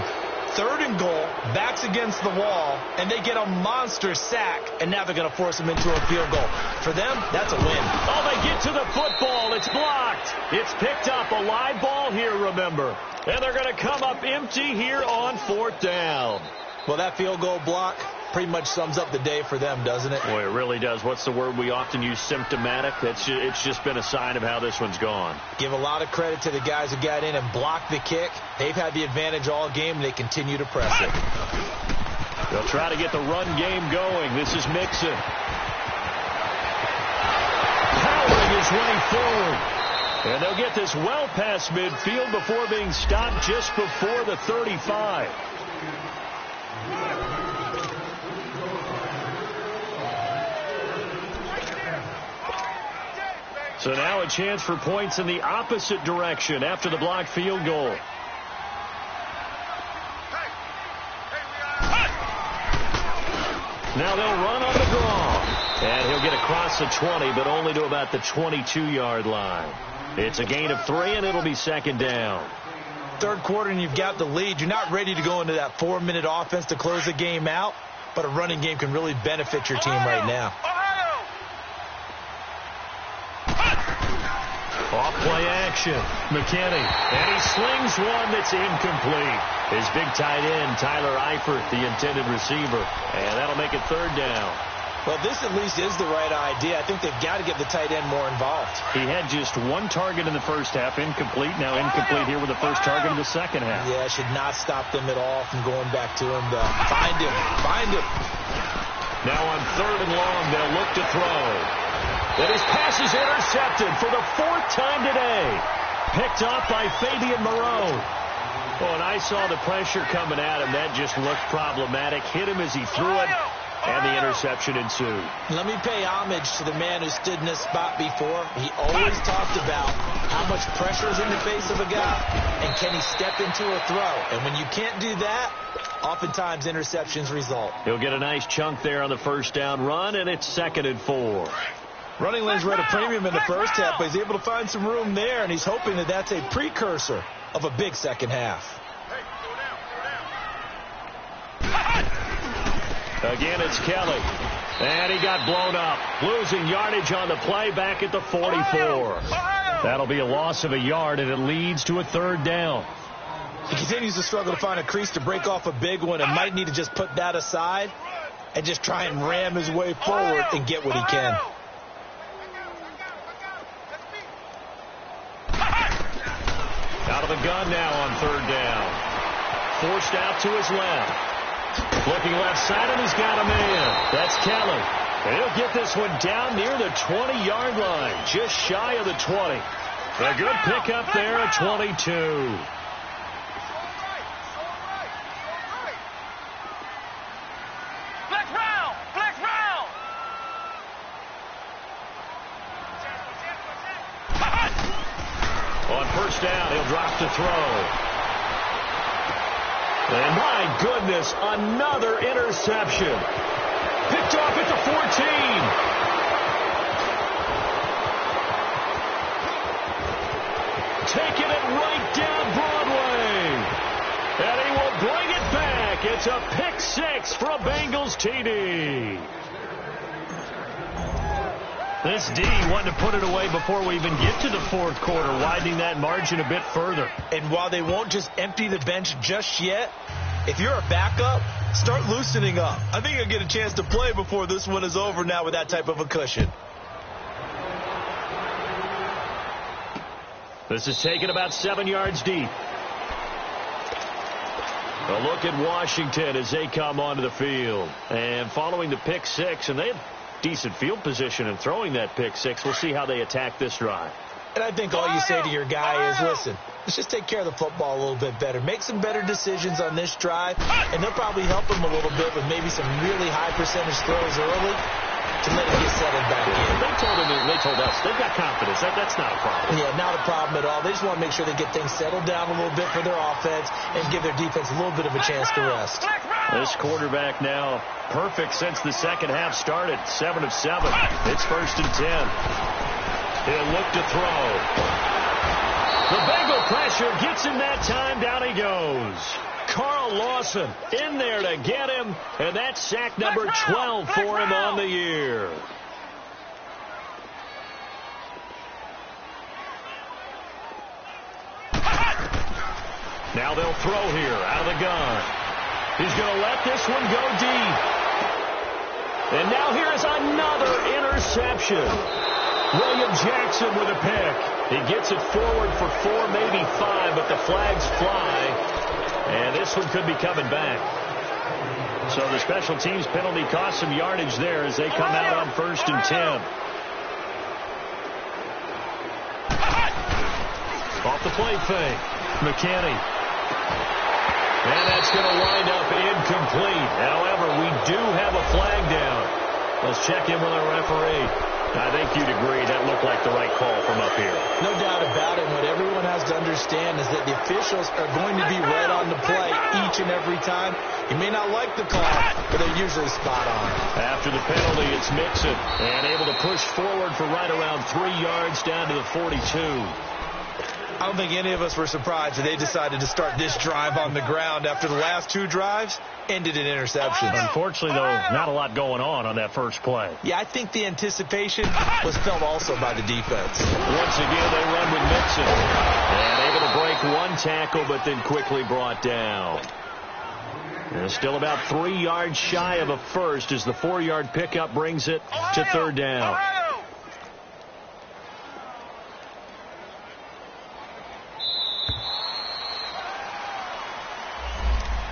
3rd and goal, backs against the wall, and they get a monster sack, and now they're going to force them into a field goal. For them, that's a win. Oh, they get to the football. It's blocked. It's picked up. A live ball here, remember. And they're going to come up empty here on 4th down. Well, that field goal block pretty much sums up the day for them, doesn't it? Boy, it really does. What's the word we often use? Symptomatic. It's just been a sign of how this one's gone. Give a lot of credit to the guys who got in and blocked the kick. They've had the advantage all game, and they continue to press it. They'll try to get the run game going. This is Mixon. Powering his way forward. And they'll get this well past midfield before being stopped just before the 35. So now a chance for points in the opposite direction after the blocked field goal. Now they'll run on the draw. And he'll get across the 20, but only to about the 22-yard line. It's a gain of 3, and it'll be 2nd down. 3rd quarter, and you've got the lead. You're not ready to go into that 4-minute offense to close the game out. but a running game can really benefit your team right now. Off-play action. McKinney. And he slings one that's incomplete. His big tight end, Tyler Eifert, the intended receiver. And that'll make it third down. Well, this at least is the right idea. I think they've got to get the tight end more involved. He had just one target in the first half, incomplete. Now incomplete here with the first target in the second half. Yeah, should not stop them at all from going back to him, though. Find him. Find him. Now on third and long, they'll look to throw. And his pass is intercepted for the fourth time today. Picked off by Fabian Moreau. Oh, and I saw the pressure coming at him. That just looked problematic. Hit him as he threw it. And the interception ensued. Let me pay homage to the man who stood in this spot before. He always talked about how much pressure is in the face of a guy, and can he step into a throw. And when you can't do that, oftentimes interceptions result. He'll get a nice chunk there on the first down run, and it's 2nd and 4. Running lanes were at a premium in the first half, but he's able to find some room there, and he's hoping that that's a precursor of a big second half. Again, it's Kelly. And he got blown up. Losing yardage on the play back at the 44. That'll be a loss of a yard, and it leads to a third down. He continues to struggle to find a crease to break off a big one, and might need to just put that aside and just try and ram his way forward and get what he can. Out of the gun now on third down. Forced out to his left. Looking left side, and he's got a man. That's Kelly. And he'll get this one down near the 20-yard line, just shy of the 20. A good pickup there at 22. Flex round. On first down, he'll drop to throw. And my goodness, another interception. Picked off at the 14. Taking it right down Broadway. And he will bring it back. It's a pick six for a Bengals TD. This D wanted to put it away before we even get to the fourth quarter, widening that margin a bit further. And while they won't just empty the bench just yet, if you're a backup, start loosening up. I think you'll get a chance to play before this one is over now with that type of a cushion. This is taken about 7 yards deep. A look at Washington as they come onto the field. And following the pick six, and they have decent field position in throwing that pick six. We'll see how they attack this drive. And I think all you say to your guy is, listen, let's just take care of the football a little bit better. Make some better decisions on this drive, and they'll probably help him a little bit with maybe some really high percentage throws early to let him get settled back in. They told us they've got confidence. That's not a problem. Yeah, not a problem at all. They just want to make sure they get things settled down a little bit for their offense and give their defense a little bit of a chance to rest. This quarterback now perfect since the second half started. 7 of 7. It's 1st and 10. He'll look to throw. The Bengal pressure gets him that time. Down he goes. Carl Lawson in there to get him, and that's sack number 12 for him on the year. Now they'll throw here out of the gun. He's going to let this one go deep. And now here's another interception. William Jackson with a pick. He gets it forward for 4, maybe 5, but the flags fly. And this one could be coming back. So the special teams penalty cost some yardage there as they come out on 1st and 10. Off the play fake. McKinney. And that's going to wind up incomplete. However, we do have a flag down. Let's check in with our referee. I think you'd agree that looked like the right call from up here. No doubt about it. What everyone has to understand is that the officials are going to be right on the play each and every time. You may not like the call, but they're usually spot on. After the penalty, it's Mixon, and able to push forward for right around 3 yards down to the 42. I don't think any of us were surprised that they decided to start this drive on the ground after the last 2 drives ended in interceptions. Unfortunately, though, not a lot going on that first play. Yeah, I think the anticipation was felt also by the defense. Once again, they run with Mixon. And able to break 1 tackle, but then quickly brought down. And still about 3 yards shy of a first as the 4-yard pickup brings it to 3rd down.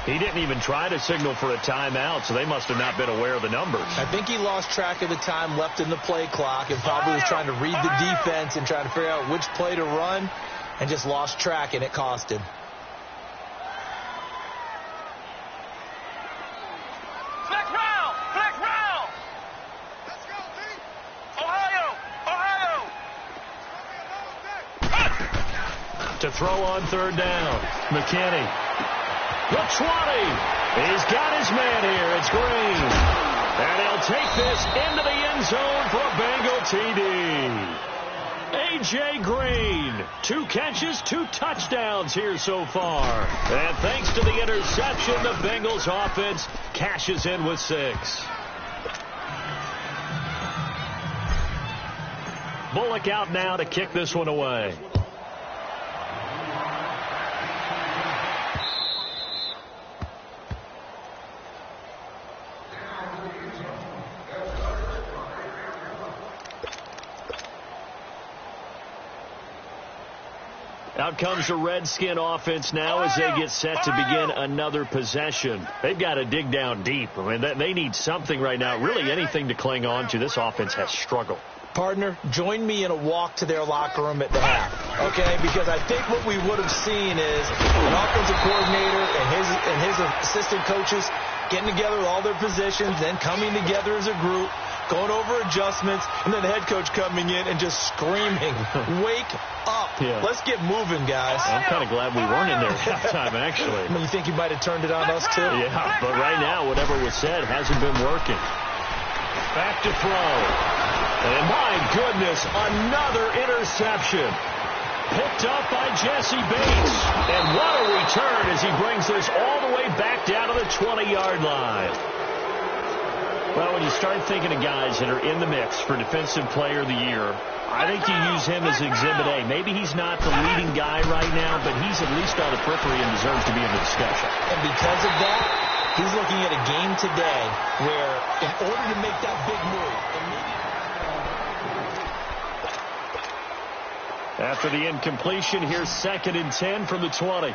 He didn't even try to signal for a timeout, so they must have not been aware of the numbers. I think he lost track of the time left in the play clock and probably was trying to read the defense and trying to figure out which play to run and just lost track, and it cost him. Flex round! Flex round! Let's go, team! Ohio! Ohio! To throw on 3rd down. McKinney. The 20. He's got his man here. It's Green. And he'll take this into the end zone for a Bengal TD. A.J. Green. 2 catches, 2 touchdowns here so far. And thanks to the interception, the Bengals offense cashes in with 6. Bullock out now to kick this one away. Out comes the Redskin offense now as they get set to begin another possession. They've got to dig down deep. I mean, they need something right now, really anything to cling on to. This offense has struggled. Partner, join me in a walk to their locker room at the half, okay? Because I think what we would have seen is an offensive coordinator and his assistant coaches getting together with all their positions, then coming together as a group, going over adjustments, and then the head coach coming in and just screaming, wake up. Yeah. Let's get moving, guys. I'm kind of glad we weren't in there at halftime, actually. You think he might have turned it on us, too? Yeah, but right now, whatever was said hasn't been working. Back to throw. And my goodness, another interception. Picked up by Jesse Bates. And what a return as he brings this all the way back down to the 20-yard line. Well, when you start thinking of guys that are in the mix for Defensive Player of the Year, I think you use him as Exhibit A. Maybe he's not the leading guy right now, but he's at least on the periphery and deserves to be in the discussion. And because of that, he's looking at a game today where in order to make that big move, after the incompletion, here's 2nd and 10 from the 20.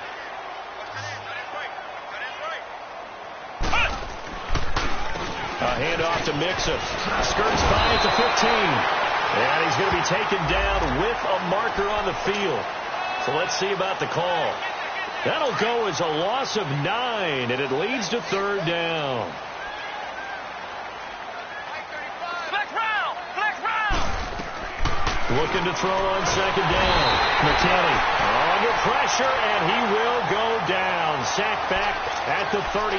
A handoff to Mixon. Skirts by at the 15. And he's going to be taken down with a marker on the field. So let's see about the call. That'll go as a loss of 9, and it leads to 3rd down. Looking to throw on 2nd down. McKinney under pressure, and he will go down. Sacked back at the 38.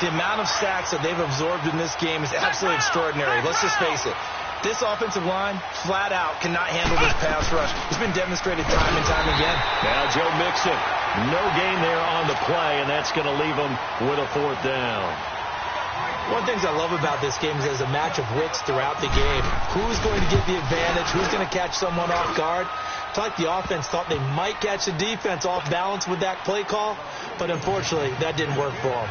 The amount of sacks that they've absorbed in this game is absolutely extraordinary. Let's just face it. This offensive line, flat out, cannot handle this pass rush. It's been demonstrated time and time again. Now Joe Mixon, no gain there on the play, and that's going to leave him with a 4th down. One of the things I love about this game is there's a match of wits throughout the game. Who's going to get the advantage? Who's going to catch someone off guard? I feel like the offense thought they might catch the defense off balance with that play call, but unfortunately, that didn't work for them.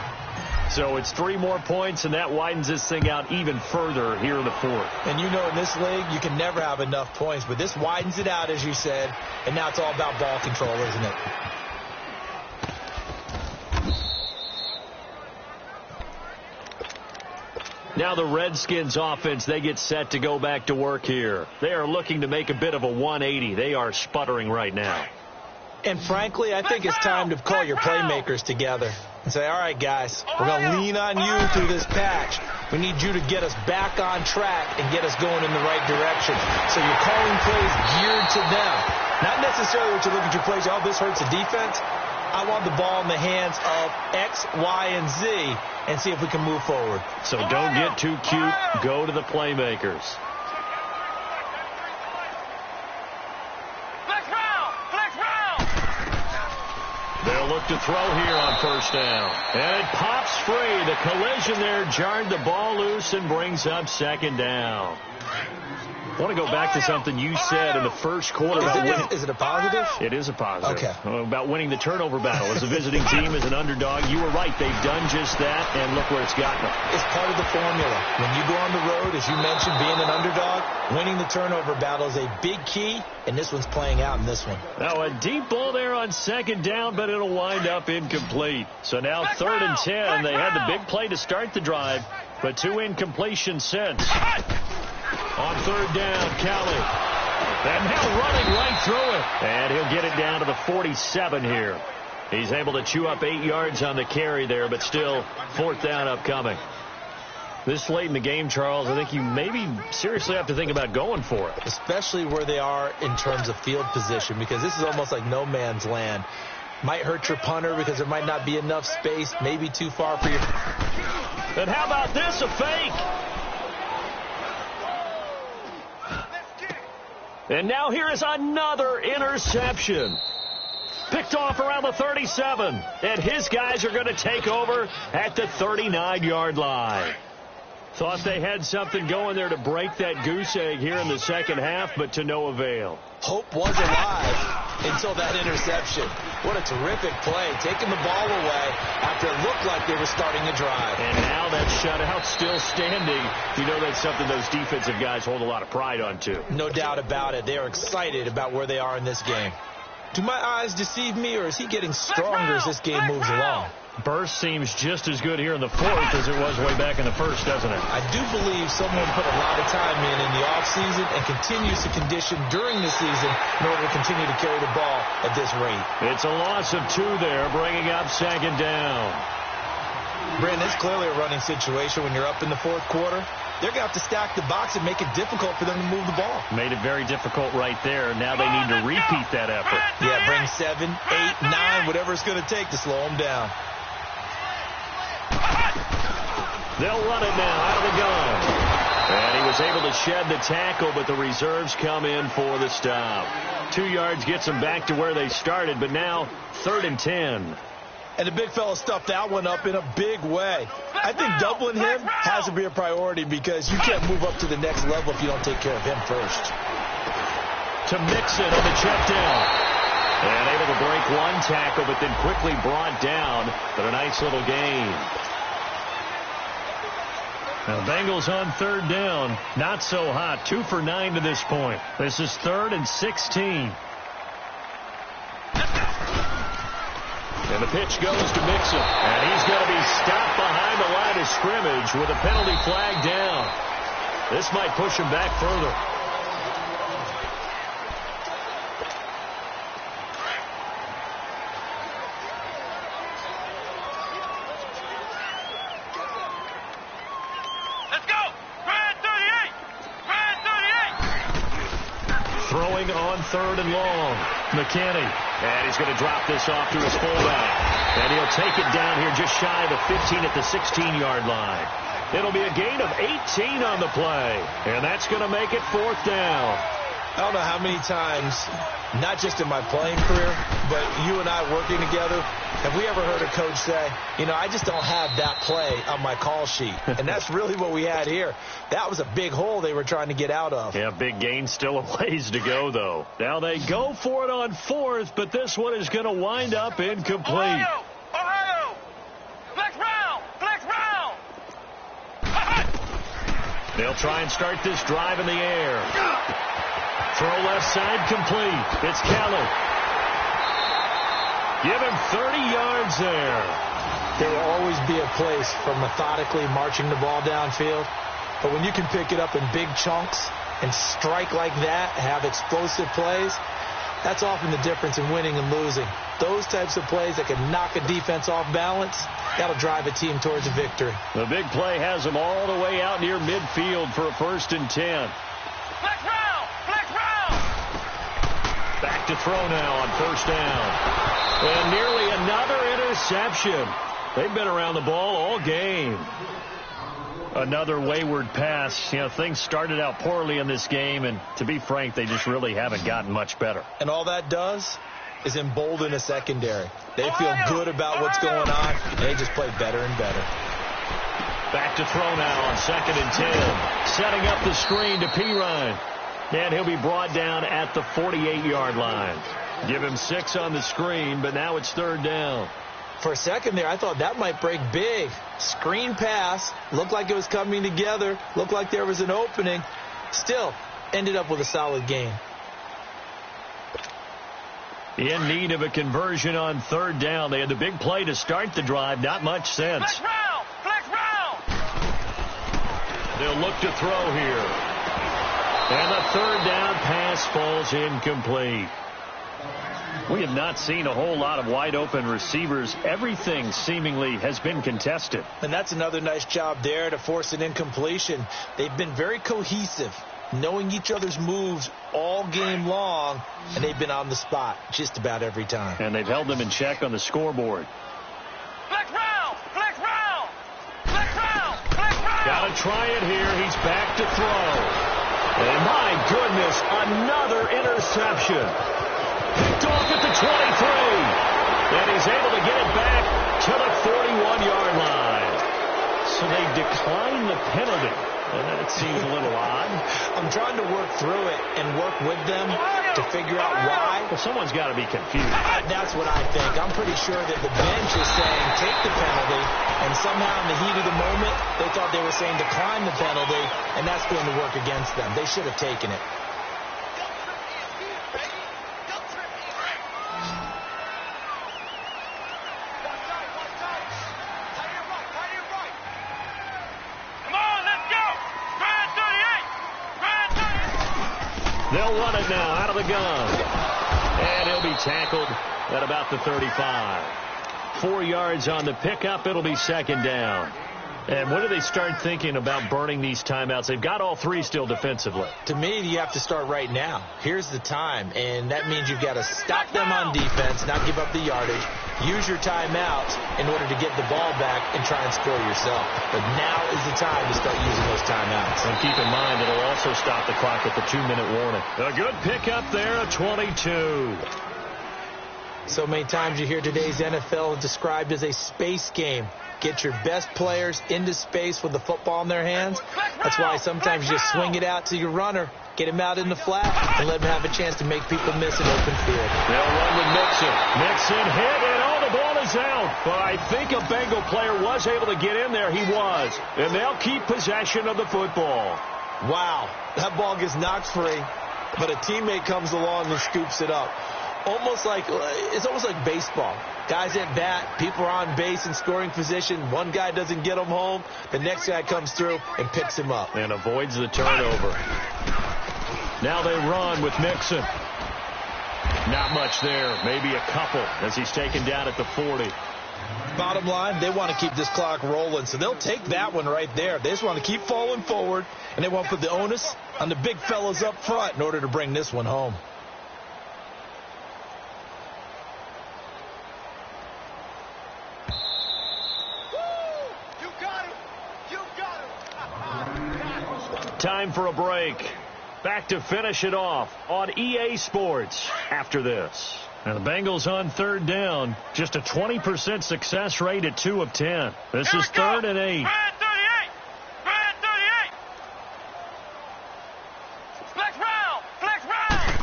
So it's 3 more points, and that widens this thing out even further here in the 4th. And you know in this league, you can never have enough points, but this widens it out, as you said, and now it's all about ball control, isn't it? Now the Redskins offense, they get set to go back to work here. They are looking to make a bit of a 180. They are sputtering right now. And frankly, I think it's time to call your playmakers together and say, all right, guys, we're going to lean on you through this patch. We need you to get us back on track and get us going in the right direction. So you're calling plays geared to them. Not necessarily what you look at your plays, oh, this hurts the defense. I want the ball in the hands of X, Y, and Z and see if we can move forward. So don't get too cute. Go to the playmakers. Flex round! They'll look to throw here on first down. And it pops free. The collision there jarred the ball loose and brings up second down. I want to go back to something you said in the first quarter. Is it a positive? It is a positive. Okay. About winning the turnover battle. As a visiting team, as an underdog, you were right. They've done just that, and look where it's gotten them. It's part of the formula. When you go on the road, as you mentioned, being an underdog, winning the turnover battle is a big key, and this one's playing out in this one. Now a deep ball there on second down, but it'll wind up incomplete. So now 3rd and 10. They had the big play to start the drive, but 2 incompletions since. On 3rd down, Kelly. And now running right through it. And he'll get it down to the 47 here. He's able to chew up 8 yards on the carry there, but still 4th down upcoming. This late in the game, Charles, I think you maybe seriously have to think about going for it. Especially where they are in terms of field position, because this is almost like no man's land. Might hurt your punter because there might not be enough space, maybe too far for your... And how about this, a fake? And now here is another interception. Picked off around the 37. And his guys are going to take over at the 39-yard line. Thought they had something going there to break that goose egg here in the second half, but to no avail. Hope was alive until that interception. What a terrific play, taking the ball away after it looked like they were starting to drive. And now that shutout still standing. You know that's something those defensive guys hold a lot of pride on, too. No doubt about it. They are excited about where they are in this game. Do my eyes deceive me, or is he getting stronger as this game moves along? Burst seems just as good here in the 4th as it was way back in the 1st, doesn't it? I do believe someone put a lot of time in the offseason and continues to condition during the season in order to continue to carry the ball at this rate. It's a loss of 2 there, bringing up second down. Brandon, it's clearly a running situation when you're up in the 4th quarter. They're going to have to stack the box and make it difficult for them to move the ball. Made it very difficult right there. Now they need to repeat that effort. Yeah, bring 7, 8, 9, whatever it's going to take to slow them down. They'll run it now out of the gun. And he was able to shed the tackle, but the reserves come in for the stop. 2 yards gets them back to where they started, but now 3rd and 10. And the big fella stuffed that one up in a big way. I think doubling him has to be a priority because you can't move up to the next level if you don't take care of him first. To Mixon on the check down. And able to break 1 tackle, but then quickly brought down. But a nice little gain. Now Bengals on 3rd down. Not so hot. 2 for 9 to this point. This is 3rd and 16. And the pitch goes to Mixon. And he's going to be stopped behind the line of scrimmage with a penalty flag down. This might push him back further. Let's go! Brad 38! Brad 38! Throwing on 3rd and long. McKinney. And he's going to drop this off to his fullback. And he'll take it down here just shy of the 15 at the 16-yard line. It'll be a gain of 18 on the play. And that's going to make it 4th down. I don't know how many times, not just in my playing career, but you and I working together, have we ever heard a coach say, you know, I just don't have that play on my call sheet. And that's really what we had here. That was a big hole they were trying to get out of. Yeah, big gain, still a ways to go, though. Now they go for it on 4th, but this one is going to wind up incomplete. Ohio! Ohio! Flex round! Flex round! They'll try and start this drive in the air. Throw left side complete. It's Kelly. Give him 30 yards there. There will always be a place for methodically marching the ball downfield. But when you can pick it up in big chunks and strike like that, have explosive plays, that's often the difference in winning and losing. Those types of plays that can knock a defense off balance, that'll drive a team towards a victory. The big play has them all the way out near midfield for a 1st and 10. Flex round! Flex round! Back to throw now on 1st down. And nearly another interception. They've been around the ball all game. Another wayward pass. You know, things started out poorly in this game, and to be frank, they just really haven't gotten much better. And all that does, is embolden a secondary. They feel good about what's going on, and they just play better and better. Back to throw now on 2nd and 10. Setting up the screen to Pirine. And he'll be brought down at the 48-yard line. Give him 6 on the screen, but now it's 3rd down. For a second there, I thought that might break big. Screen pass. Looked like it was coming together. Looked like there was an opening. Still, ended up with a solid gain. In need of a conversion on 3rd down. They had the big play to start the drive. Not much sense. Flex round! Flex round! They'll look to throw here. And the 3rd down pass falls incomplete. We have not seen a whole lot of wide-open receivers. Everything seemingly has been contested. And that's another nice job there to force an incompletion. They've been very cohesive, knowing each other's moves all game long, and they've been on the spot just about every time. And they've held them in check on the scoreboard. Flex round! Flex round! Flex round! Flex round! Got to try it here. He's back to throw. And my goodness, another interception. Picked off at the 23. And he's able to get it back to the 41-yard line. So they decline the penalty. And that seems a little odd. I'm trying to work through it and work with them to figure out why. Well, someone's got to be confused. That's what I think. I'm pretty sure that the bench is saying take the penalty, and somehow in the heat of the moment, they thought they were saying decline the penalty, and that's going to work against them. They should have taken it. They'll run it now out of the gun. And he'll be tackled at about the 35. 4 yards on the pickup. It'll be 2nd down. And when do they start thinking about burning these timeouts? They've got all 3 still defensively. To me, you have to start right now. Here's the time, and that means you've got to stop them on defense, not give up the yardage, use your timeouts in order to get the ball back and try and score yourself. But now is the time to start using those timeouts. And keep in mind, it'll also stop the clock at the 2-minute warning. A good pickup there, a 22. So many times you hear today's NFL described as a space game. Get your best players into space with the football in their hands. That's why sometimes you just swing it out to your runner, get him out in the flat, and let him have a chance to make people miss an open field. They'll run with Mixon. Mixon hit, and oh, the ball is out. But I think a Bengal player was able to get in there. He was. And they'll keep possession of the football. Wow, that ball gets knocked free, but a teammate comes along and scoops it up. It's almost like baseball. Guys at bat, people are on base in scoring position. One guy doesn't get him home. The next guy comes through and picks him up. And avoids the turnover. Now they run with Mixon. Not much there. Maybe a couple as he's taken down at the 40. Bottom line, they want to keep this clock rolling, so they'll take that one right there. They just want to keep falling forward, and they want to put the onus on the big fellas up front in order to bring this one home. Time for a break. Back to finish it off on EA Sports after this. And the Bengals on 3rd down. Just a 20% success rate at 2 of 10. This is 3rd and 8. Brad 38! Brad 38! Flex round! Flex round!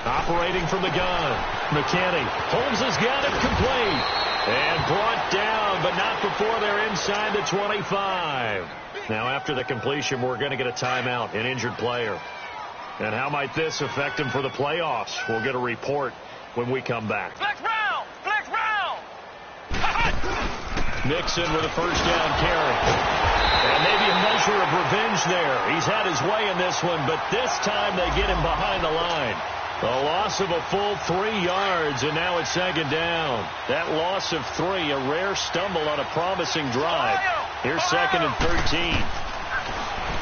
Operating from the gun. McKinney. Holmes has got it complete. And brought down, but not before they're inside the 25. Now, after the completion, we're going to get a timeout, an injured player. And how might this affect him for the playoffs? We'll get a report when we come back. Flex round! Flex round! Nixon with a 1st down carry. And maybe a measure of revenge there. He's had his way in this one, but this time they get him behind the line. A loss of a full 3 yards, and now it's 2nd down. That loss of 3, a rare stumble on a promising drive. Here's 2nd and 13.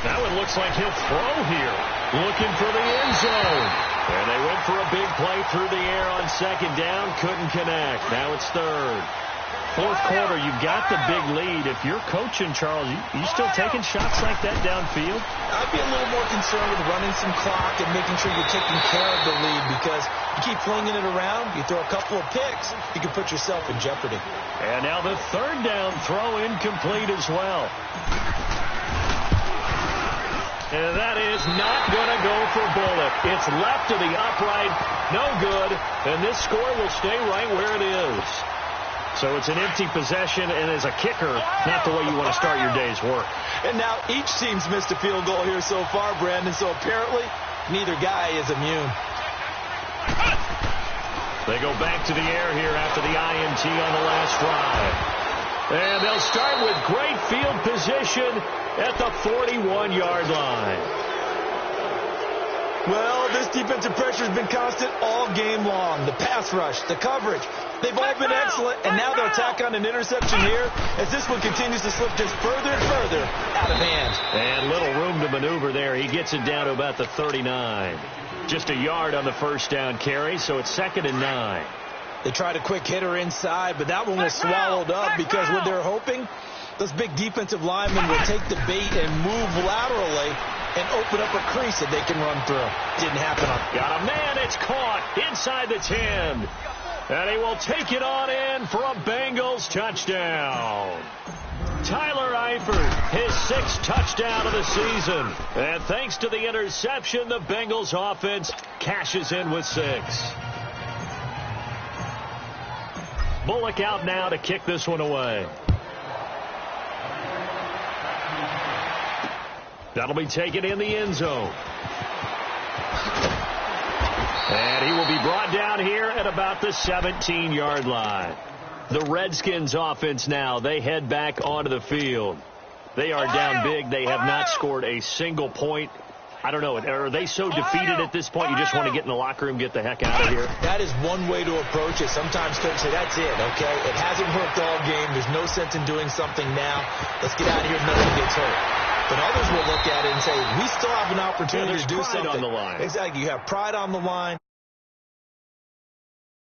That one looks like he'll throw here. Looking for the end zone. And they went for a big play through the air on 2nd down. Couldn't connect. Now it's 3rd. Fourth quarter, you've got the big lead. If you're coaching, Charles, you still taking shots like that downfield? I'd be a little more concerned with running some clock and making sure you're taking care of the lead, because you keep flinging it around, you throw a couple of picks, you can put yourself in jeopardy. And now the third down throw incomplete as well. And that is not going to go for Bullock. It's left to the upright, no good, and this score will stay right where it is. So it's an empty possession, and as a kicker, not the way you want to start your day's work. And now each team's missed a field goal here so far, Brandon, so apparently neither guy is immune. They go back to the air here after the INT on the last drive. And they'll start with great field position at the 41-yard line. Well, this defensive pressure has been constant all game long. The pass rush, the coverage, they've all been excellent, and now they'll tack on an interception here as this one continues to slip just further and further out of hand. And little room to maneuver there. He gets it down to about the 39. Just a yard on the first down carry, so it's 2nd and 9. They tried a quick hitter inside, but that one was swallowed up because what they're hoping, those big defensive linemen will take the bait and move laterally and open up a crease that they can run through. Didn't happen. Got a man. It's caught inside the 10. And he will take it on in for a Bengals touchdown. Tyler Eifert, his 6th touchdown of the season. And thanks to the interception, the Bengals offense cashes in with 6. Bullock out now to kick this one away. That'll be taken in the end zone. And he will be brought down here at about the 17-yard line. The Redskins offense now, they head back onto the field. They are down big. They have not scored a single point. I don't know. Are they so defeated at this point you just want to get in the locker room, get the heck out of here? That is one way to approach it. Sometimes coaches say, that's it, okay? It hasn't worked all game. There's no sense in doing something now. Let's get out of here. No one gets hurt. But others will look at it and say, we still have an opportunity to do something. On the line. Exactly. You have pride on the line.